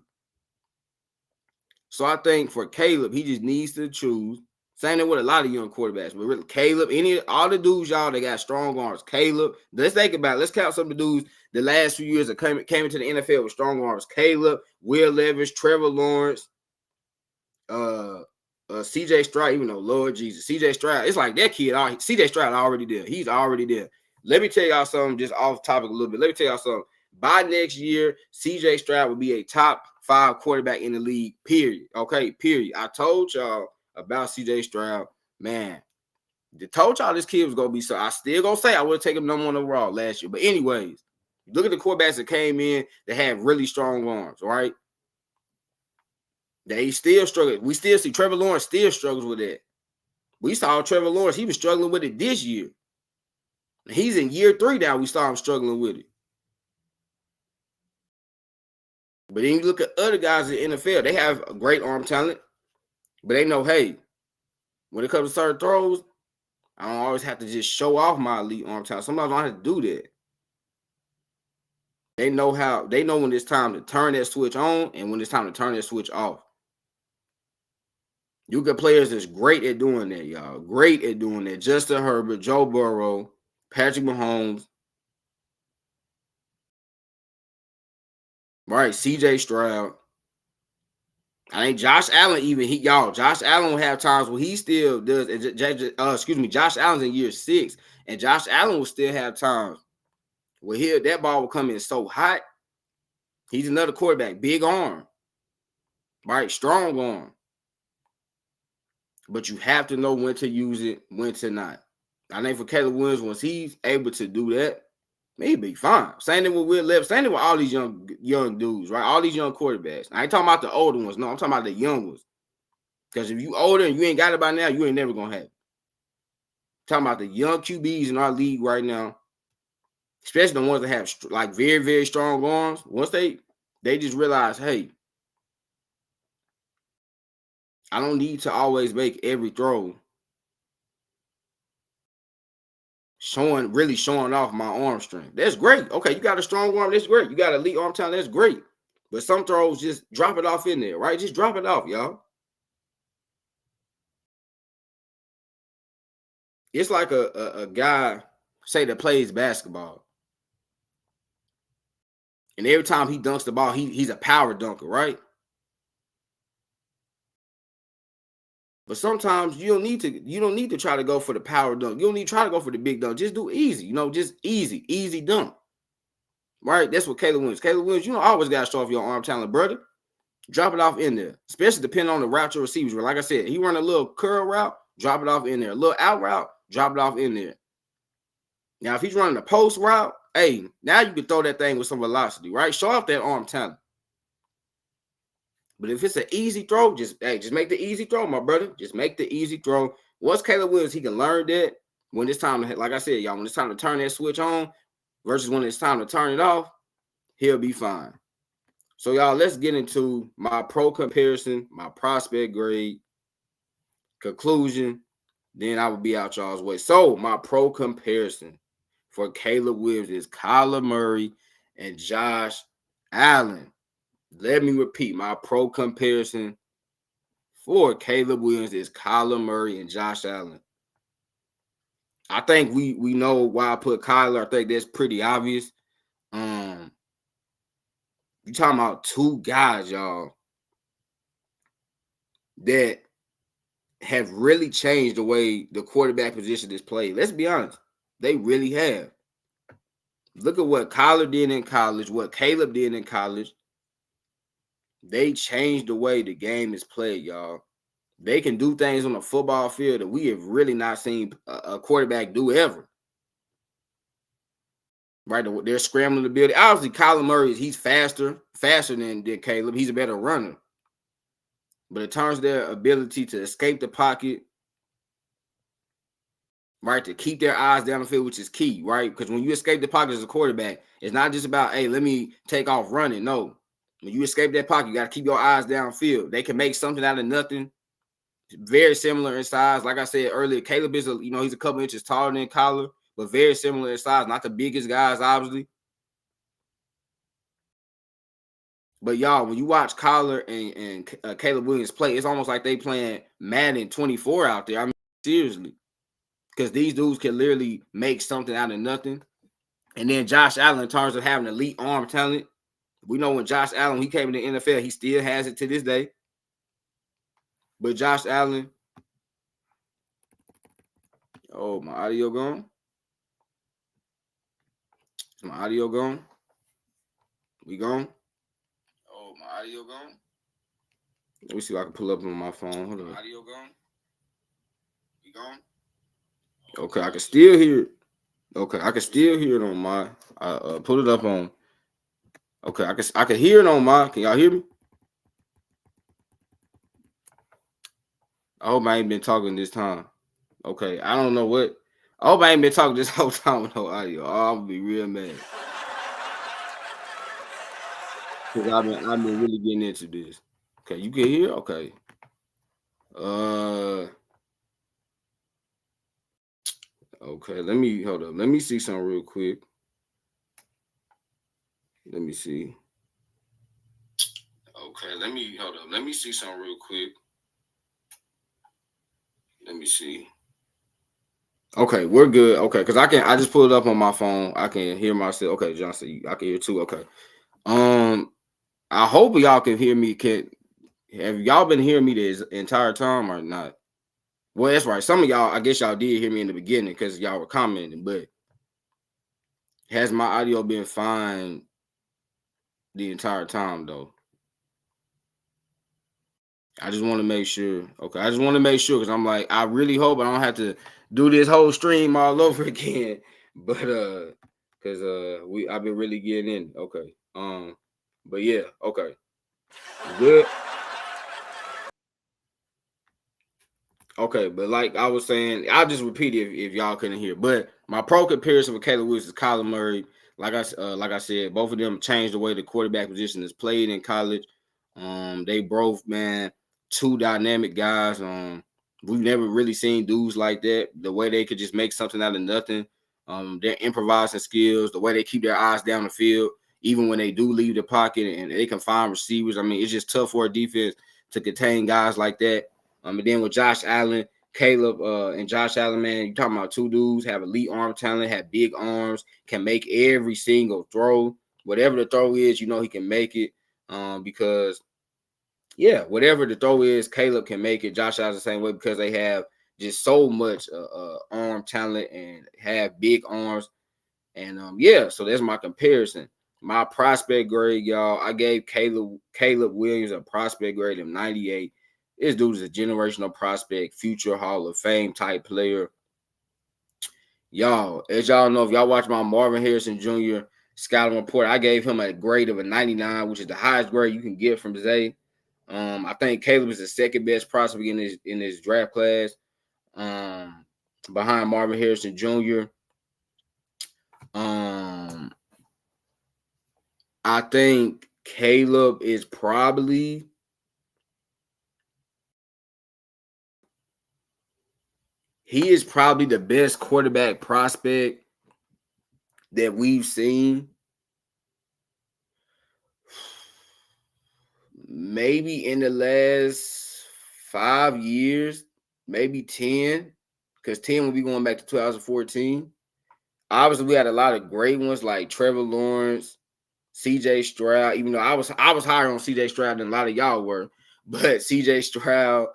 So I think for Caleb, he just needs to choose. Same thing with a lot of young quarterbacks. But really, Caleb, all the dudes, y'all, they got strong arms. Caleb, let's think about it. Let's count some of the dudes the last few years that came into the NFL with strong arms. Caleb, Will Levis, Trevor Lawrence, CJ Stroud, even though, Lord Jesus, CJ Stroud, it's like that kid, CJ Stroud already there. He's already there. Let me tell y'all something, just off topic a little bit. Let me tell y'all something. By next year, CJ Stroud will be a top 5 quarterback in the league, period. Okay, period. I told y'all about CJ Stroud. Man, I told y'all this kid was going to be so. I still going to say I would have taken him number 1 overall last year. But anyways, look at the quarterbacks that came in that had really strong arms, right? They still struggle. We still see Trevor Lawrence still struggles with that. We saw Trevor Lawrence. He was struggling with it this year. He's in year 3 now. We saw him struggling with it. But then you look at other guys in the NFL. They have a great arm talent. But they know, hey, when it comes to certain throws, I don't always have to just show off my elite arm talent. Sometimes I don't have to do that. They know when it's time to turn that switch on and when it's time to turn that switch off. You got players that's great at doing that, y'all. Great at doing that. Justin Herbert, Joe Burrow, Patrick Mahomes, right? CJ Stroud. I think Josh Allen Josh Allen will have times where he still does. Josh Allen's in year 6, and Josh Allen will still have times where that ball will come in so hot. He's another quarterback, big arm, right? Strong arm. But you have to know when to use it, when to not. I think for Caleb Williams, once he's able to do that, he'll be fine. Same thing with Will Levis. Same thing with all these young dudes, right? All these young quarterbacks. I ain't talking about the older ones. No, I'm talking about the young ones. Because if you older and you ain't got it by now, you ain't never going to have it. I'm talking about the young QBs in our league right now, especially the ones that have like very, very strong arms. Once they just realize, hey, I don't need to always make every throw really showing off my arm strength. That's great. Okay, you got a strong arm. That's great. You got elite arm talent. That's great. But some throws, just drop it off in there, right? Just drop it off, y'all. It's like a guy, say, that plays basketball. And every time he dunks the ball, he's a power dunker, right? But sometimes you don't need to try to go for the power dunk. You don't need to try to go for the big dunk. Just do easy, just easy dunk. Right? That's what Caleb Williams. Caleb Williams, always got to show off your arm talent, brother. Drop it off in there, especially depending on the route your receivers. Like I said, he run a little curl route, drop it off in there. A little out route, drop it off in there. Now, if he's running a post route, hey, now you can throw that thing with some velocity, right? Show off that arm talent. But if it's an easy throw, just make the easy throw, my brother. Just make the easy throw. Once Caleb Williams, he can learn that when it's time to, like I said, y'all, when it's time to turn that switch on versus when it's time to turn it off, he'll be fine. So, y'all, let's get into my pro comparison, my prospect grade, conclusion. Then I will be out y'all's way. So, my pro comparison for Caleb Williams is Kyler Murray and Josh Allen. Let me repeat, my pro comparison for Caleb Williams is Kyler Murray and Josh Allen. I think we know why I put Kyler. I think that's pretty obvious. You're talking about 2 guys, y'all, that have really changed the way the quarterback position is played. Let's be honest. They really have. Look at what Kyler did in college, what Caleb did in college. They changed the way the game is played, y'all. They can do things on the football field that we have really not seen a quarterback do ever. Right? They're scrambling to build it. Obviously, Kyler Murray, he's faster than Caleb. He's a better runner. But in terms of their ability to escape the pocket, right, to keep their eyes down the field, which is key, right? Because when you escape the pocket as a quarterback, it's not just about, hey, let me take off running. No. When you escape that pocket, you got to keep your eyes downfield. They can make something out of nothing. Very similar in size. Like I said earlier, Caleb is he's a couple inches taller than Kyler, but very similar in size. Not the biggest guys, obviously. But y'all, when you watch Kyler and Caleb Williams play, it's almost like they playing Madden 24 out there. I mean, seriously. Because these dudes can literally make something out of nothing. And then Josh Allen, in terms of having elite arm talent, we know when Josh Allen, he came in the NFL, he still has it to this day. But Josh Allen, oh, my audio gone? Is my audio gone? We gone? Oh, my audio gone? Let me see if I can pull up on my phone. Hold on. Audio gone? We gone? Okay, I can still hear it. Okay, I can still hear it on my. I put it up on. Okay, I can hear it on my. Can y'all hear me? I hope I ain't been talking this time. Okay, I don't know what. I hope I ain't been talking this whole time with no audio. Oh, I'm gonna be real mad. Cause I've been really getting into this. Okay, you can hear? Okay. Okay, hold up. Let me see something real quick. Let me see. Okay, hold up. Let me see something real quick. Let me see. Okay, we're good. Okay, because I just pulled it up on my phone. I can hear myself. Okay, Johnson, I can hear too. Okay. I hope y'all can hear me. Have y'all been hearing me this entire time or not? Well, that's right. Some of y'all, I guess y'all did hear me in the beginning because y'all were commenting, but has my audio been fine the entire time though? I just want to make sure. Okay, I just want to make sure because I'm like, I really hope I don't have to do this whole stream all over again. But because I've been really getting in. Okay. But yeah, okay. Good. Okay, but like I was saying, I'll just repeat it if y'all couldn't hear. But my pro comparison with Caleb Williams is Kyler Murray. Like I said, both of them changed the way the quarterback position is played in college. They both, man, two dynamic guys. We've never really seen dudes like that. The way they could just make something out of nothing. Their improvising skills, the way they keep their eyes down the field, even when they do leave the pocket and they can find receivers. I mean, it's just tough for a defense to contain guys like that. And then with Josh Allen, Caleb and Josh Allen, man, you're talking about two dudes have elite arm talent, have big arms, can make every single throw. Whatever the throw is, you know he can make it. Because, yeah, whatever the throw is, Caleb can make it. Josh Allen the same way because they have just so much arm talent and have big arms. And, yeah, so that's my comparison. My prospect grade, y'all, I gave Caleb Williams a prospect grade of 98. This dude is a generational prospect, future Hall of Fame type player. Y'all, as y'all know, if y'all watch my Marvin Harrison Jr. scouting report, I gave him a grade of a 99, which is the highest grade you can get from Zay. I think Caleb is the second best prospect in his draft class, behind Marvin Harrison Jr. I think Caleb is probably the best quarterback prospect that we've seen maybe in the last 5 years, maybe 10, because 10 will be going back to 2014. Obviously, we had a lot of great ones like Trevor Lawrence, CJ Stroud, even though I was higher on CJ Stroud than a lot of y'all were, but CJ Stroud,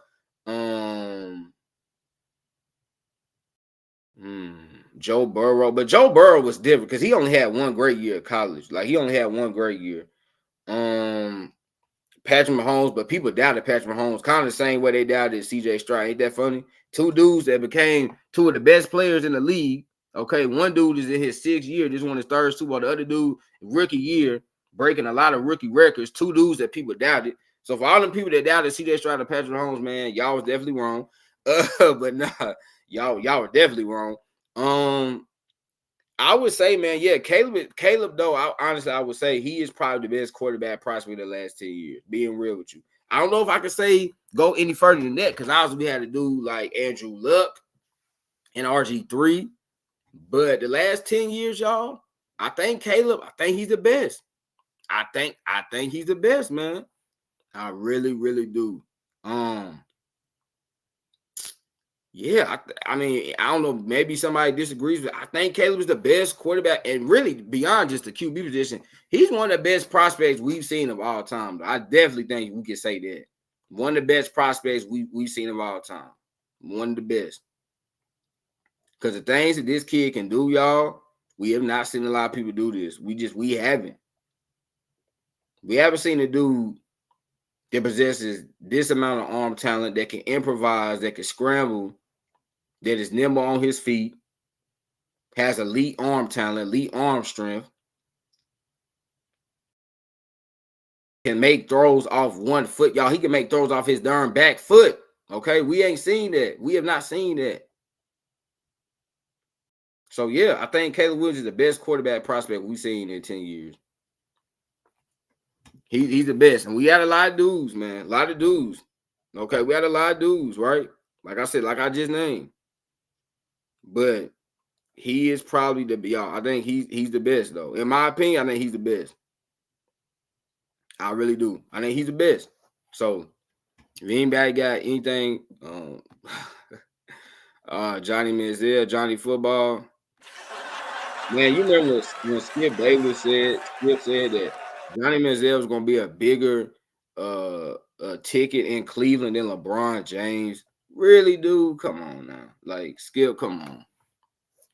Joe Burrow, but Joe Burrow was different because he only had one great year at college. Like he only had one great year. Patrick Mahomes, but people doubted Patrick Mahomes kind of the same way they doubted CJ Stroud. Ain't that funny? Two dudes that became two of the best players in the league. Okay, one dude is in his 6th year, just won his 3rd Super Bowl. The other dude, rookie year, breaking a lot of rookie records. Two dudes that people doubted. So for all them people that doubted CJ Stroud and Patrick Mahomes, man, y'all was definitely wrong. But nah, y'all were definitely wrong. I would say, man, yeah, Caleb, though, honestly, I would say he is probably the best quarterback prospect of the last 10 years, being real with you. I don't know if I could say go any further than that, because obviously we had to do like Andrew Luck and RG3. But the last 10 years, y'all, I think he's the best. I think he's the best, man. I really, really do. Yeah, I mean, I don't know. Maybe somebody disagrees, but I think Caleb is the best quarterback, and really beyond just the QB position, he's one of the best prospects we've seen of all time. I definitely think we can say that one of the best prospects we've seen of all time. One of the best, because the things that this kid can do, y'all, we have not seen a lot of people do this. We haven't. We haven't seen a dude that possesses this amount of arm talent, that can improvise, that can scramble, that is nimble on his feet, has elite arm talent, elite arm strength, can make throws off one foot. Y'all, he can make throws off his darn back foot. Okay, we ain't seen that. We have not seen that. So, yeah, I think Caleb Williams is the best quarterback prospect we've seen in 10 years. He's the best. And we had a lot of dudes, man. A lot of dudes. Okay, we had a lot of dudes, right? Like I said, like I just named. But he is probably y'all. I think he's the best, though. In my opinion, I think he's the best. I really do. I think he's the best. So if anybody got anything, Johnny Manziel, Johnny Football, man, you remember when Skip Bayless said that Johnny Manziel was gonna be a bigger ticket in Cleveland than LeBron James. Really, dude? Come on now. Like, Skip, come on.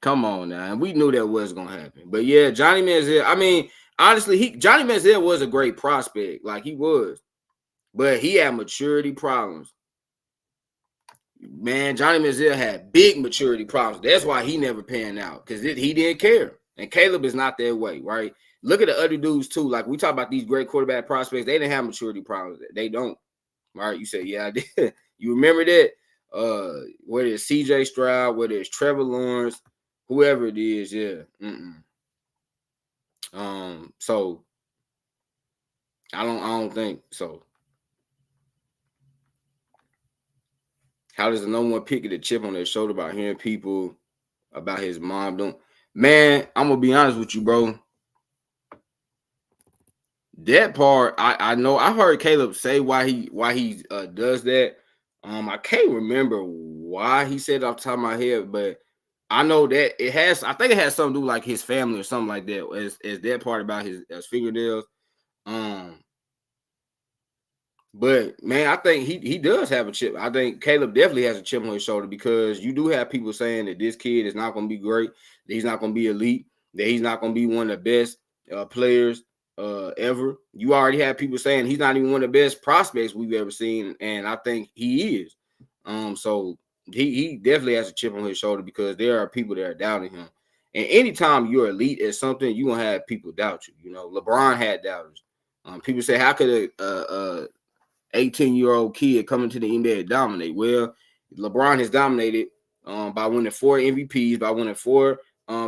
Come on now. And we knew that was gonna happen. But yeah, Johnny Manziel, I mean, honestly, Johnny Manziel was a great prospect. Like, he was. But he had maturity problems. Man, Johnny Manziel had big maturity problems. That's why he never panned out, because he didn't care. And Caleb is not that way, right? Look at the other dudes, too. Like, we talk about these great quarterback prospects. They didn't have maturity problems. They don't. Right? You say, yeah, I did. You remember that? Whether it's CJ Stroud, whether it's Trevor Lawrence, whoever it is, yeah. So I don't think so. How does the number one pick get a chip on their shoulder about hearing people about his mom doing? Man, I'm gonna be honest with you, bro. That part, I know. I heard Caleb say why he does that. I can't remember why he said it off the top of my head, but I know that it has. I think it has something to do like his family or something like that. As that part about his fingernails. But man, I think he does have a chip. I think Caleb definitely has a chip on his shoulder, because you do have people saying that this kid is not going to be great, that he's not going to be elite, that he's not going to be one of the best players ever. You already have people saying he's not even one of the best prospects we've ever seen, and I think he is. So he definitely has a chip on his shoulder, because there are people that are doubting him. And anytime you're elite at something, you're gonna have people doubt you. You know, LeBron had doubters. People say, how could a 18-year-old kid coming to the NBA and dominate? Well, LeBron has dominated by winning 4 MVPs, by winning 4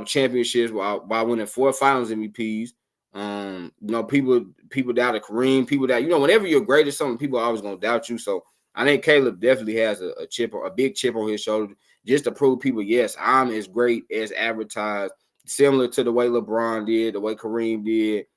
championships, by winning 4 Finals MVPs. You know, people doubted Kareem. People doubt, whenever you're great at something, people are always gonna doubt you. So I think Caleb definitely has a big chip on his shoulder, just to prove people, yes, I'm as great as advertised, similar to the way LeBron did, the way Kareem did.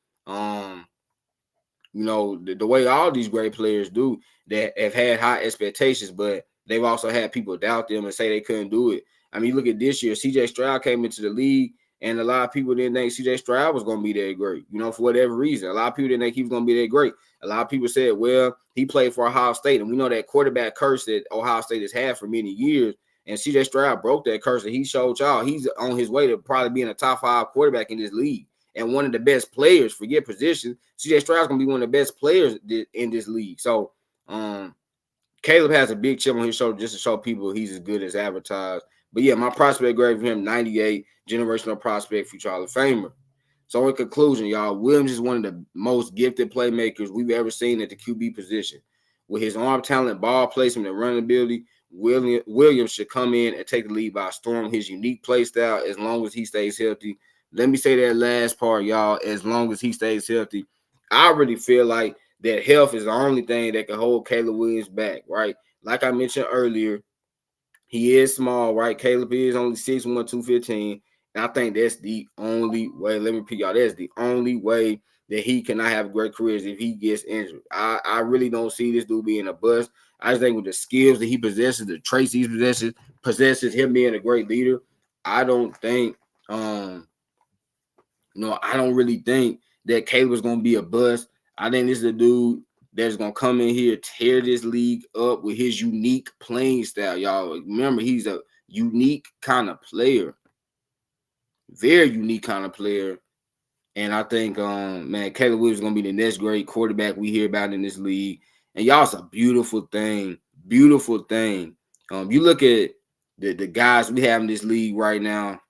The way all these great players do, that have had high expectations, but they've also had people doubt them and say they couldn't do it. I mean, look at this year. CJ Stroud came into the league, and a lot of people didn't think CJ Stroud was going to be that great, for whatever reason. A lot of people didn't think he was going to be that great. A lot of people said, well, he played for Ohio State, and we know that quarterback curse that Ohio State has had for many years, and CJ Stroud broke that curse, and he showed y'all he's on his way to probably being a top 5 quarterback in this league. And one of the best players, forget position, CJ Stroud's going to be one of the best players in this league. So Caleb has a big chip on his shoulder just to show people he's as good as advertised. But yeah, my prospect grade for him, 98, generational prospect, future Hall of Famer. So in conclusion, y'all, Williams is one of the most gifted playmakers we've ever seen at the QB position. With his arm talent, ball placement, and running ability, Williams should come in and take the lead by storm. His unique play style, as long as he stays healthy. Let me say that last part, y'all. As long as he stays healthy, I really feel like that health is the only thing that can hold Caleb Williams back, right? Like I mentioned earlier, he is small, right? Caleb is only 6'1", 215. And I think that's the only way. Let me repeat, y'all. That's the only way that he cannot have a great career is if he gets injured. I really don't see this dude being a bust. I just think with the skills that he possesses, the traits he possesses him being a great leader. I don't think, I don't really think that Caleb is going to be a bust. I think this is a dude that's going to come in here, tear this league up with his unique playing style, y'all. Remember, he's a unique kind of player. Very unique kind of player. And I think, Caleb Williams is going to be the next great quarterback we hear about in this league. And y'all, it's a beautiful thing. Beautiful thing. You look at the guys we have in this league right now,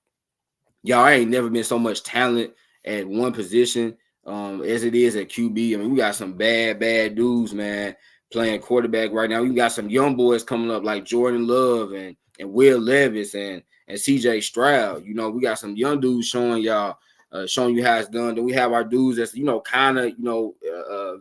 y'all, ain't never been so much talent at one position as it is at QB. I mean, we got some bad dudes, man, playing quarterback right now. We got some young boys coming up like Jordan Love and Will Levis and CJ Stroud. We got some young dudes showing y'all, showing you how it's done. Then we have our dudes that's, kind of,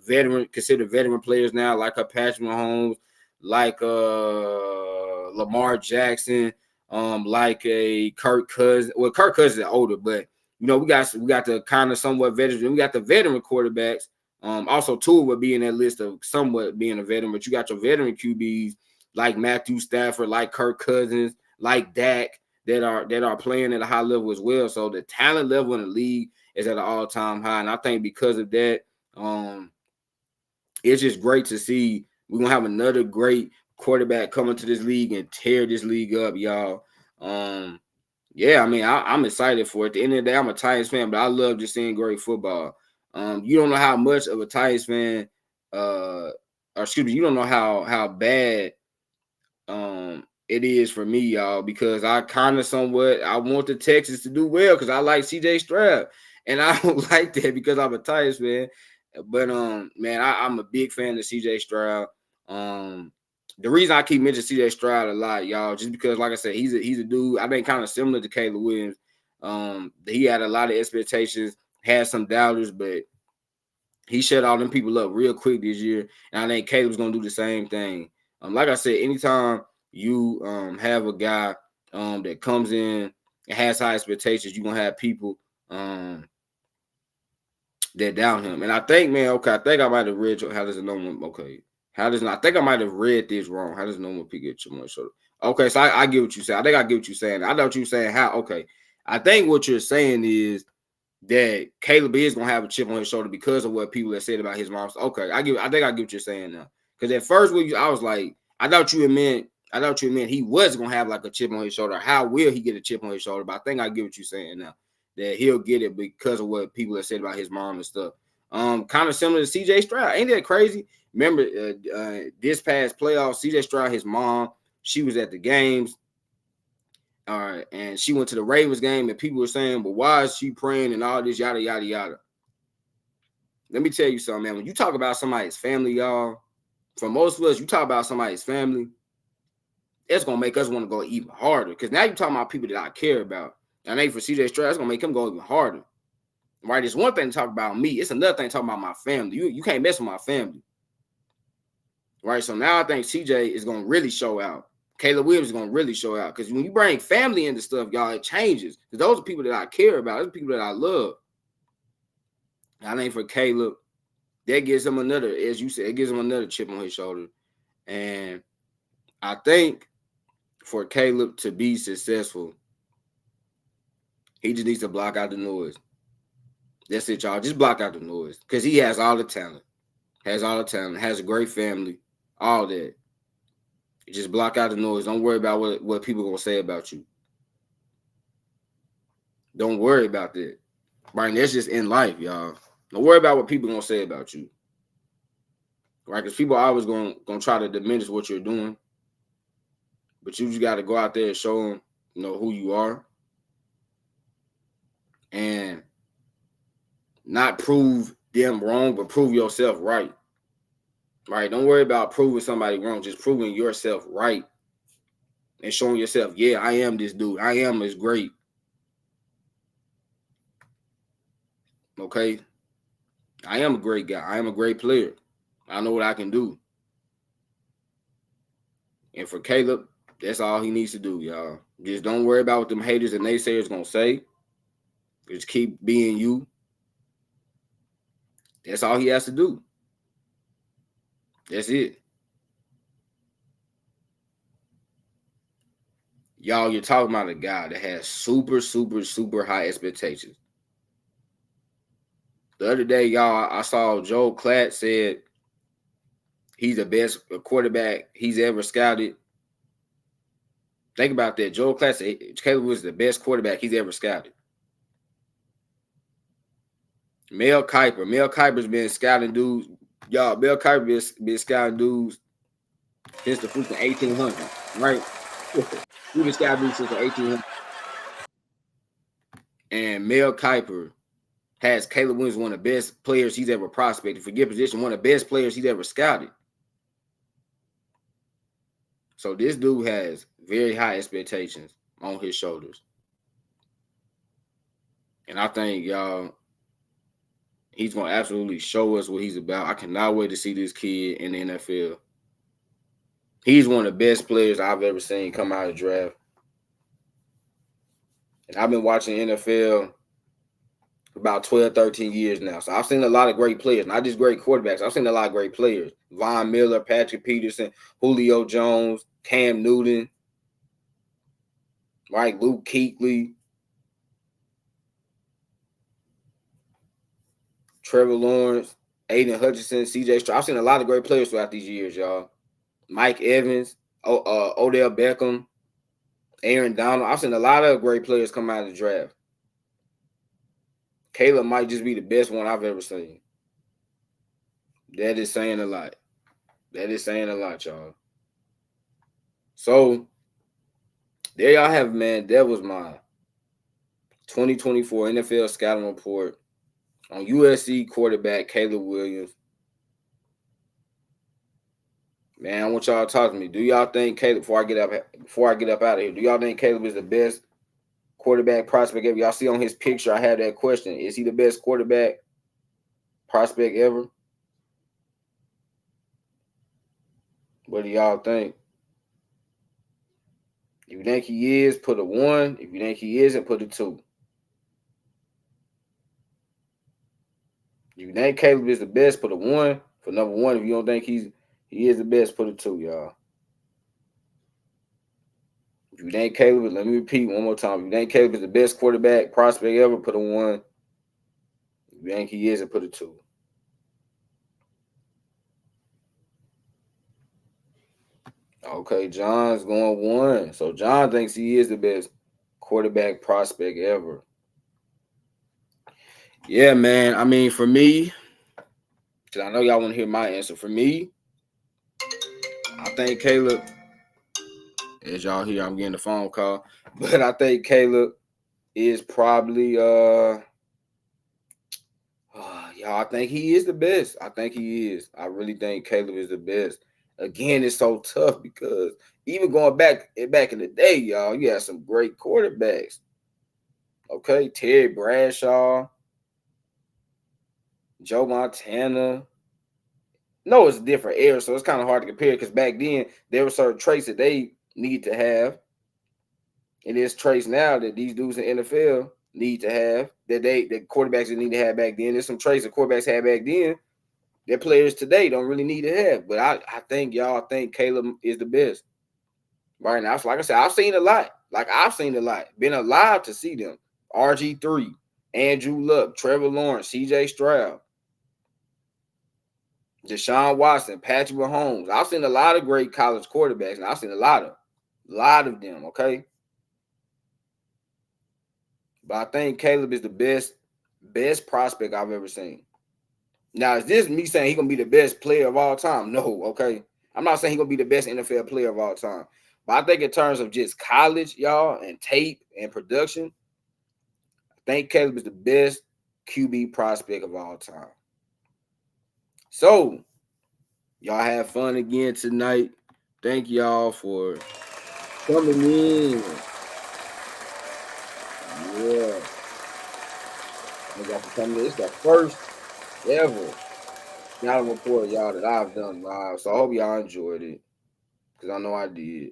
veteran, considered veteran players now, like a Patrick Mahomes, like Lamar Jackson, like a Kirk Cousins. Well, Kirk Cousins is older, but we got the kind of somewhat veteran. We got the veteran quarterbacks. Also, Tua would be in that list of somewhat being a veteran, but you got your veteran QBs like Matthew Stafford, like Kirk Cousins, like Dak that are playing at a high level as well. So the talent level in the league is at an all-time high, and I think because of that, it's just great to see. We're gonna have another great quarterback coming to this league and tear this league up, y'all. I'm excited for it. At the end of the day, I'm a Titans fan, but I love just seeing great football. You don't know how much of a Titans fan, you don't know how bad it is for me, y'all, because I kind of I want the Texans to do well because I like CJ Stroud, and I don't like that because I'm a Titans fan. But I'm a big fan of CJ Stroud. The reason I keep mentioning CJ Stroud a lot, y'all, just because, like I said, he's a dude. I think kind of similar to Caleb Williams. He had a lot of expectations, had some doubters, but he shut all them people up real quick this year. And I think Caleb's gonna do the same thing. Like I said, anytime you have a guy that comes in and has high expectations, you're gonna have people that down him. And I think, I think I might have read how does it know one? Okay. I think I might have read this wrong. How does no one pick at your shoulder? Okay, so I get what you saying. I think I get what you're saying. I thought you were saying how. Okay. I think what you're saying is that Caleb is gonna have a chip on his shoulder because of what people have said about his mom. Okay, I think I get what you're saying now. Because at first I was like, I thought you meant he was gonna have like a chip on his shoulder. How will he get a chip on his shoulder? But I think I get what you're saying now. That he'll get it because of what people have said about his mom and stuff. Kind of similar to CJ Stroud. Ain't that crazy? Remember this past playoff, CJ Stroud, his mom, she was at the games. And she went to the Ravens game, and people were saying, "But why is she praying and all this yada yada yada?" Let me tell you something, man. When you talk about somebody's family, y'all, for most of us, you talk about somebody's family, it's gonna make us want to go even harder. Because now you're talking about people that I care about. And I think for CJ Stroud, it's gonna make him go even harder. Right? It's one thing to talk about me. It's another thing to talk about my family. You can't mess with my family. Right? So now I think CJ is gonna really show out. Caleb Williams is gonna really show out. Because when you bring family into stuff, y'all, it changes. Because those are people that I care about. Those are people that I love. I think for Caleb, that gives him another, as you said, it gives him another chip on his shoulder. And I think for Caleb to be successful, he just needs to block out the noise. That's it, y'all. Just block out the noise. Because he has all the talent. Has a great family. All that. Just block out the noise. Don't worry about what people are going to say about you. Don't worry about that. Right? And that's just in life, y'all. Don't worry about what people are going to say about you. Right? Because people are always going to try to diminish what you're doing. But you just got to go out there and show them, who you are. And not prove them wrong, but prove yourself right. Right? Don't worry about proving somebody wrong. Just proving yourself right. and showing yourself, yeah, I am this dude. I am as great. Okay? I am a great guy. I am a great player. I know what I can do. And for Caleb, that's all he needs to do, y'all. Just don't worry about what them haters and naysayers gonna say. Just keep being you. That's all he has to do. That's it. Y'all, you're talking about a guy that has super, super, super high expectations. The other day, y'all, I saw Joe Klatt said he's the best quarterback he's ever scouted. Think about that. Joe Klatt said Caleb was the best quarterback he's ever scouted. Mel Kiper's been scouting dudes. Y'all, Mel Kiper been scouting dudes since the freaking 1800s, right? He been scouting dudes since the 1800s. And Mel Kiper has Caleb Williams one of the best players he's ever prospected. Forget position, one of the best players he's ever scouted. So this dude has very high expectations on his shoulders. And I think, y'all, he's going to absolutely show us what he's about. I cannot wait to see this kid in the NFL. He's one of the best players I've ever seen come out of the draft. And I've been watching NFL for about 12, 13 years now. So I've seen a lot of great players, not just great quarterbacks. I've seen a lot of great players. Von Miller, Patrick Peterson, Julio Jones, Cam Newton, right? Luke Kuechly, Trevor Lawrence, Aiden Hutchinson, CJ Stroud. I've seen a lot of great players throughout these years, y'all. Mike Evans, Odell Beckham, Aaron Donald. I've seen a lot of great players come out of the draft. Caleb might just be the best one I've ever seen. That is saying a lot. That is saying a lot, y'all. So, there y'all have it, man. That was my 2024 NFL scouting report on USC quarterback Caleb Williams. Man, I want y'all to talk to me. Do y'all think Caleb, before I get up out of here, do y'all think Caleb is the best quarterback prospect ever? Y'all see on his picture, I had that question. Is he the best quarterback prospect ever? What do y'all think? If you think he is, put a 1. If you think he isn't, put a 2. If you think Caleb is the best, put a 1 for number 1. If you don't think he is the best, put a 2, y'all. If you think Caleb, let me repeat one more time. If you think Caleb is the best quarterback prospect ever, put a 1. If you think he isn't, put a 2. Okay, John's going 1. So John thinks he is the best quarterback prospect ever. Yeah, man. I mean, for me, because I know y'all want to hear my answer. For me, I think Caleb, as y'all hear, I'm getting a phone call, but I think Caleb is probably, y'all, I think he is the best. I think he is. I really think Caleb is the best. Again, it's so tough because even going back in the day, y'all, you had some great quarterbacks. Okay, Terry Bradshaw, Joe Montana. No, it's a different era, so it's kind of hard to compare because back then there were certain traits that they need to have. And there's traits now that these dudes in the NFL need to have that the quarterbacks didn't need to have back then. There's some traits that quarterbacks had back then that players today don't really need to have. But I think Caleb is the best. Right now, like I said, I've seen a lot. Been alive to see them. RG3, Andrew Luck, Trevor Lawrence, CJ Stroud, Deshaun Watson, Patrick Mahomes. I've seen a lot of great college quarterbacks, and I've seen a lot of them, okay? But I think Caleb is the best prospect I've ever seen. Now, is this me saying he's going to be the best player of all time? No, okay? I'm not saying he's going to be the best NFL player of all time. But I think in terms of just college, y'all, and tape and production, I think Caleb is the best QB prospect of all time. So, y'all have fun again tonight. Thank y'all for coming in. Yeah. I got to come in. It's the first ever scouting report, y'all, that I've done live. So I hope y'all enjoyed it. Because I know I did.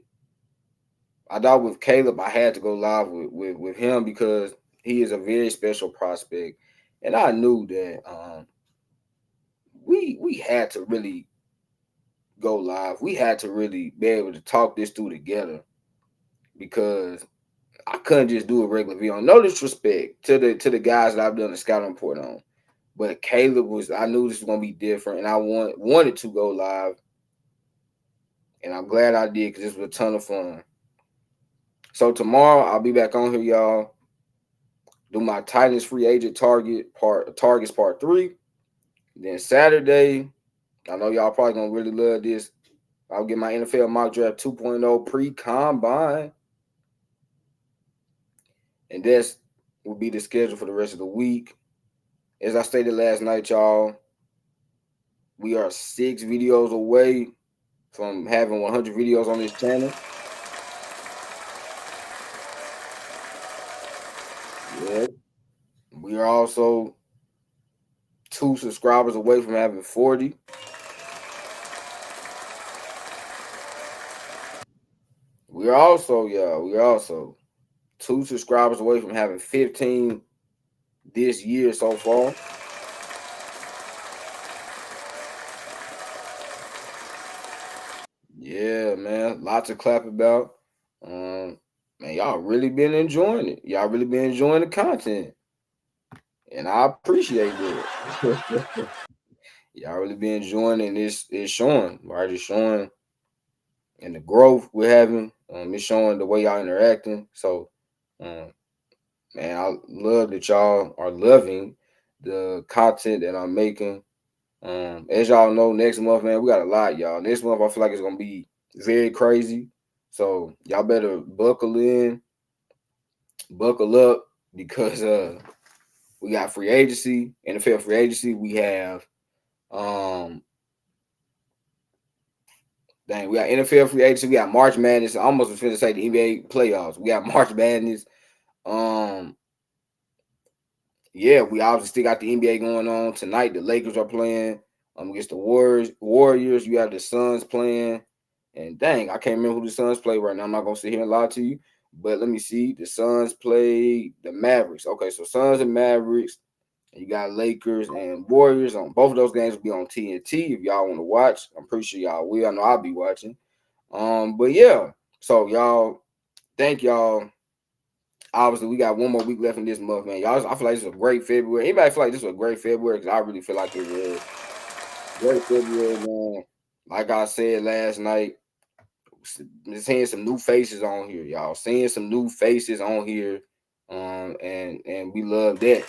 I thought with Caleb, I had to go live with him because he is a very special prospect. And I knew that we had to really go live. We had to really be able to talk this through together because I couldn't just do a regular video. No disrespect to the guys that I've done the scouting report on. But Caleb I knew this was gonna be different, and I wanted to go live. And I'm glad I did because this was a ton of fun. So tomorrow I'll be back on here, y'all. Do my Titans free agent targets part 3. Then Saturday, I know y'all probably gonna really love this. I'll get my NFL mock draft 2.0 pre-combine. And this will be the schedule for the rest of the week. As I stated last night, y'all, we are 6 videos away from having 100 videos on this channel. Yeah. We are also 2 subscribers away from having 40. We are also 2 subscribers away from having 15 this year so far. Yeah, man. Lots to clap about. Man, y'all really been enjoying it. Y'all really been enjoying the content. And I appreciate it. Y'all really been enjoying it, and it's showing, right? It's showing and the growth we're having. It's showing the way y'all interacting. So man, I love that y'all are loving the content that I'm making. As y'all know, next month, man, we got a lot, y'all. Next month, I feel like it's gonna be very crazy. So y'all better buckle in, buckle up, because we got free agency, NFL free agency. We have we got NFL free agency. We got March Madness. I almost was finna say the NBA playoffs. We got March Madness. Yeah, we obviously still got the NBA going on tonight. The Lakers are playing against the Warriors. You have the Suns playing, and dang, I can't remember who the Suns play right now. I'm not gonna sit here and lie to you, but let me see. The Suns play the Mavericks. Okay, so Suns and Mavericks. And you got Lakers and Warriors on both of those games will be on TNT if y'all want to watch. I'm pretty sure y'all will. I know I'll be watching. But yeah, so y'all, thank y'all. Obviously, we got one more week left in this month, man. Y'all, I feel like this was a great February. Anybody feel like this was a great February? Because I really feel like it was great February, man. Like I said last night, seeing some new faces on here, y'all. Seeing some new faces on here, and we love that.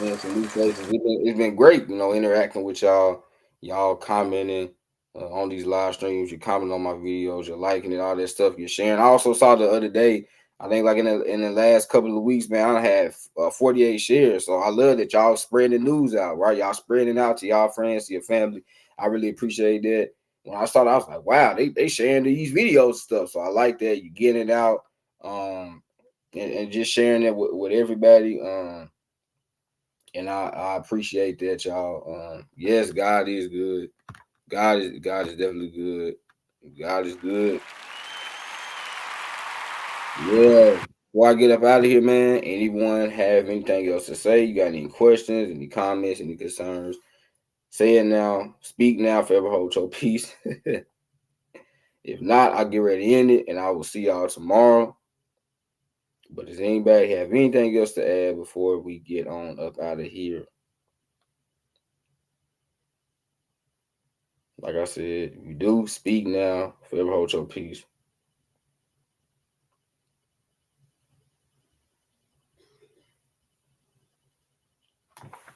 Man, some new faces. It's been great, interacting with y'all commenting on these live streams. You're commenting on my videos, you're liking it, all that stuff. You're sharing. I also saw the other day. I think like in the last couple of weeks, man, I had 48 shares. So I love that y'all spreading the news out, right? Y'all spreading it out to y'all friends, to your family. I really appreciate that. When I started, I was like, wow, they sharing these videos and stuff. So I like that. You getting it out, and just sharing it with everybody. And I appreciate that, y'all. Yes, God is good. God is definitely good. God is good. Yeah. Before I get up out of here, man, anyone have anything else to say? You got any questions, any comments, any concerns? Say it now. Speak now. Forever hold your peace. If not, I'll get ready to end it, and I will see y'all tomorrow. But does anybody have anything else to add before we get on up out of here? Like I said, you do speak now. Forever hold your peace.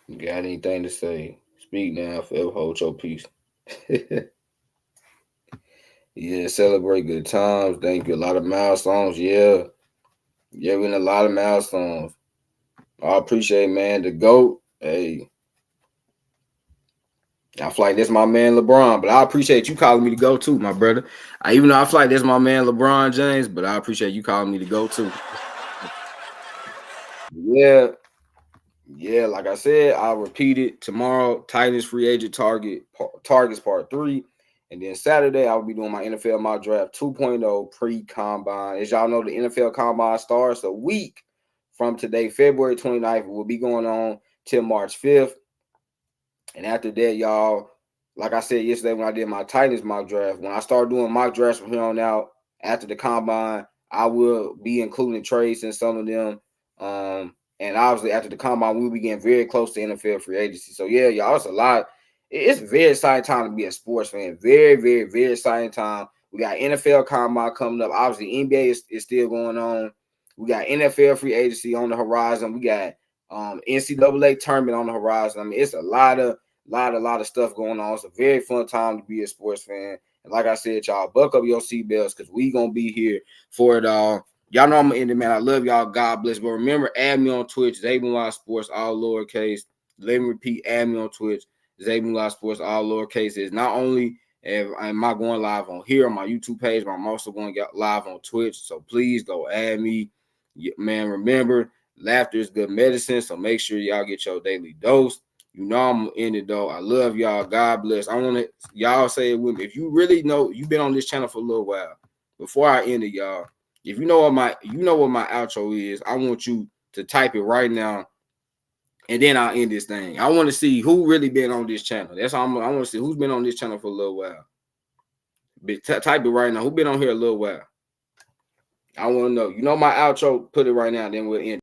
You got anything to say? Speak now. Forever hold your peace. Yeah, celebrate good times. Thank you. A lot of milestones. Yeah. Yeah, we in a lot of milestones. I appreciate, man. The GOAT. Hey, I feel like that's my man LeBron, but I appreciate you calling me to go too, my brother. Even though I feel like that's my man LeBron James, but I appreciate you calling me to go too. Yeah, yeah. Like I said, I'll repeat it tomorrow. Titans free agent targets part 3, and then Saturday I'll be doing my NFL mock draft 2.0 pre-combine. As y'all know, the NFL combine starts a week from today, February 29th. It will be going on till March 5th. And after that, y'all, like I said yesterday when I did my Titans mock draft, when I start doing mock drafts from here on out after the combine, I will be including trades in some of them. And obviously after the combine, we'll be getting very close to NFL free agency. So yeah, y'all, it's a lot. It's a very exciting time to be a sports fan. Very, very, very exciting time. We got NFL combine coming up. Obviously, NBA is still going on. We got NFL free agency on the horizon. We got NCAA tournament on the horizon. I mean, it's a lot of stuff going on. It's a very fun time to be a sports fan. And like I said, y'all, buckle up your seatbelts because we gonna be here for it all. Y'all know I'm gonna end it, man. I love y'all. God bless. But remember, add me on Twitch, Zabin Live Sports, all lowercase. Let me repeat, add me on Twitch, Zabin Live Sports, all lowercase. It's not only am I going live on here on my YouTube page, but I'm also going to get live on Twitch. So please go add me. Man, remember, laughter is good medicine. So make sure y'all get your daily dose. You know I'm gonna end it though. I love y'all. God bless. I want to y'all say it with me. If you really know you've been on this channel for a little while, before I end it, y'all. If you know what my outro is, I want you to type it right now, and then I'll end this thing. I want to see who really been on this channel. That's all I want to see who's been on this channel for a little while. Type it right now. Who been on here a little while? I want to know. You know my outro. Put it right now. Then we'll end.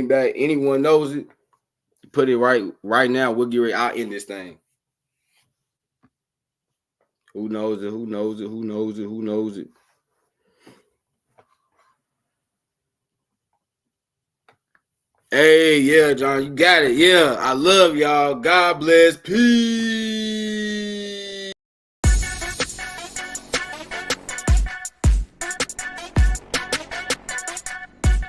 Back. Anyone knows it? Put it right now. We'll get ready. I'll end this thing. Who knows it? Who knows it? Who knows it? Who knows it? Hey, yeah, John, you got it. Yeah, I love y'all. God bless. Peace.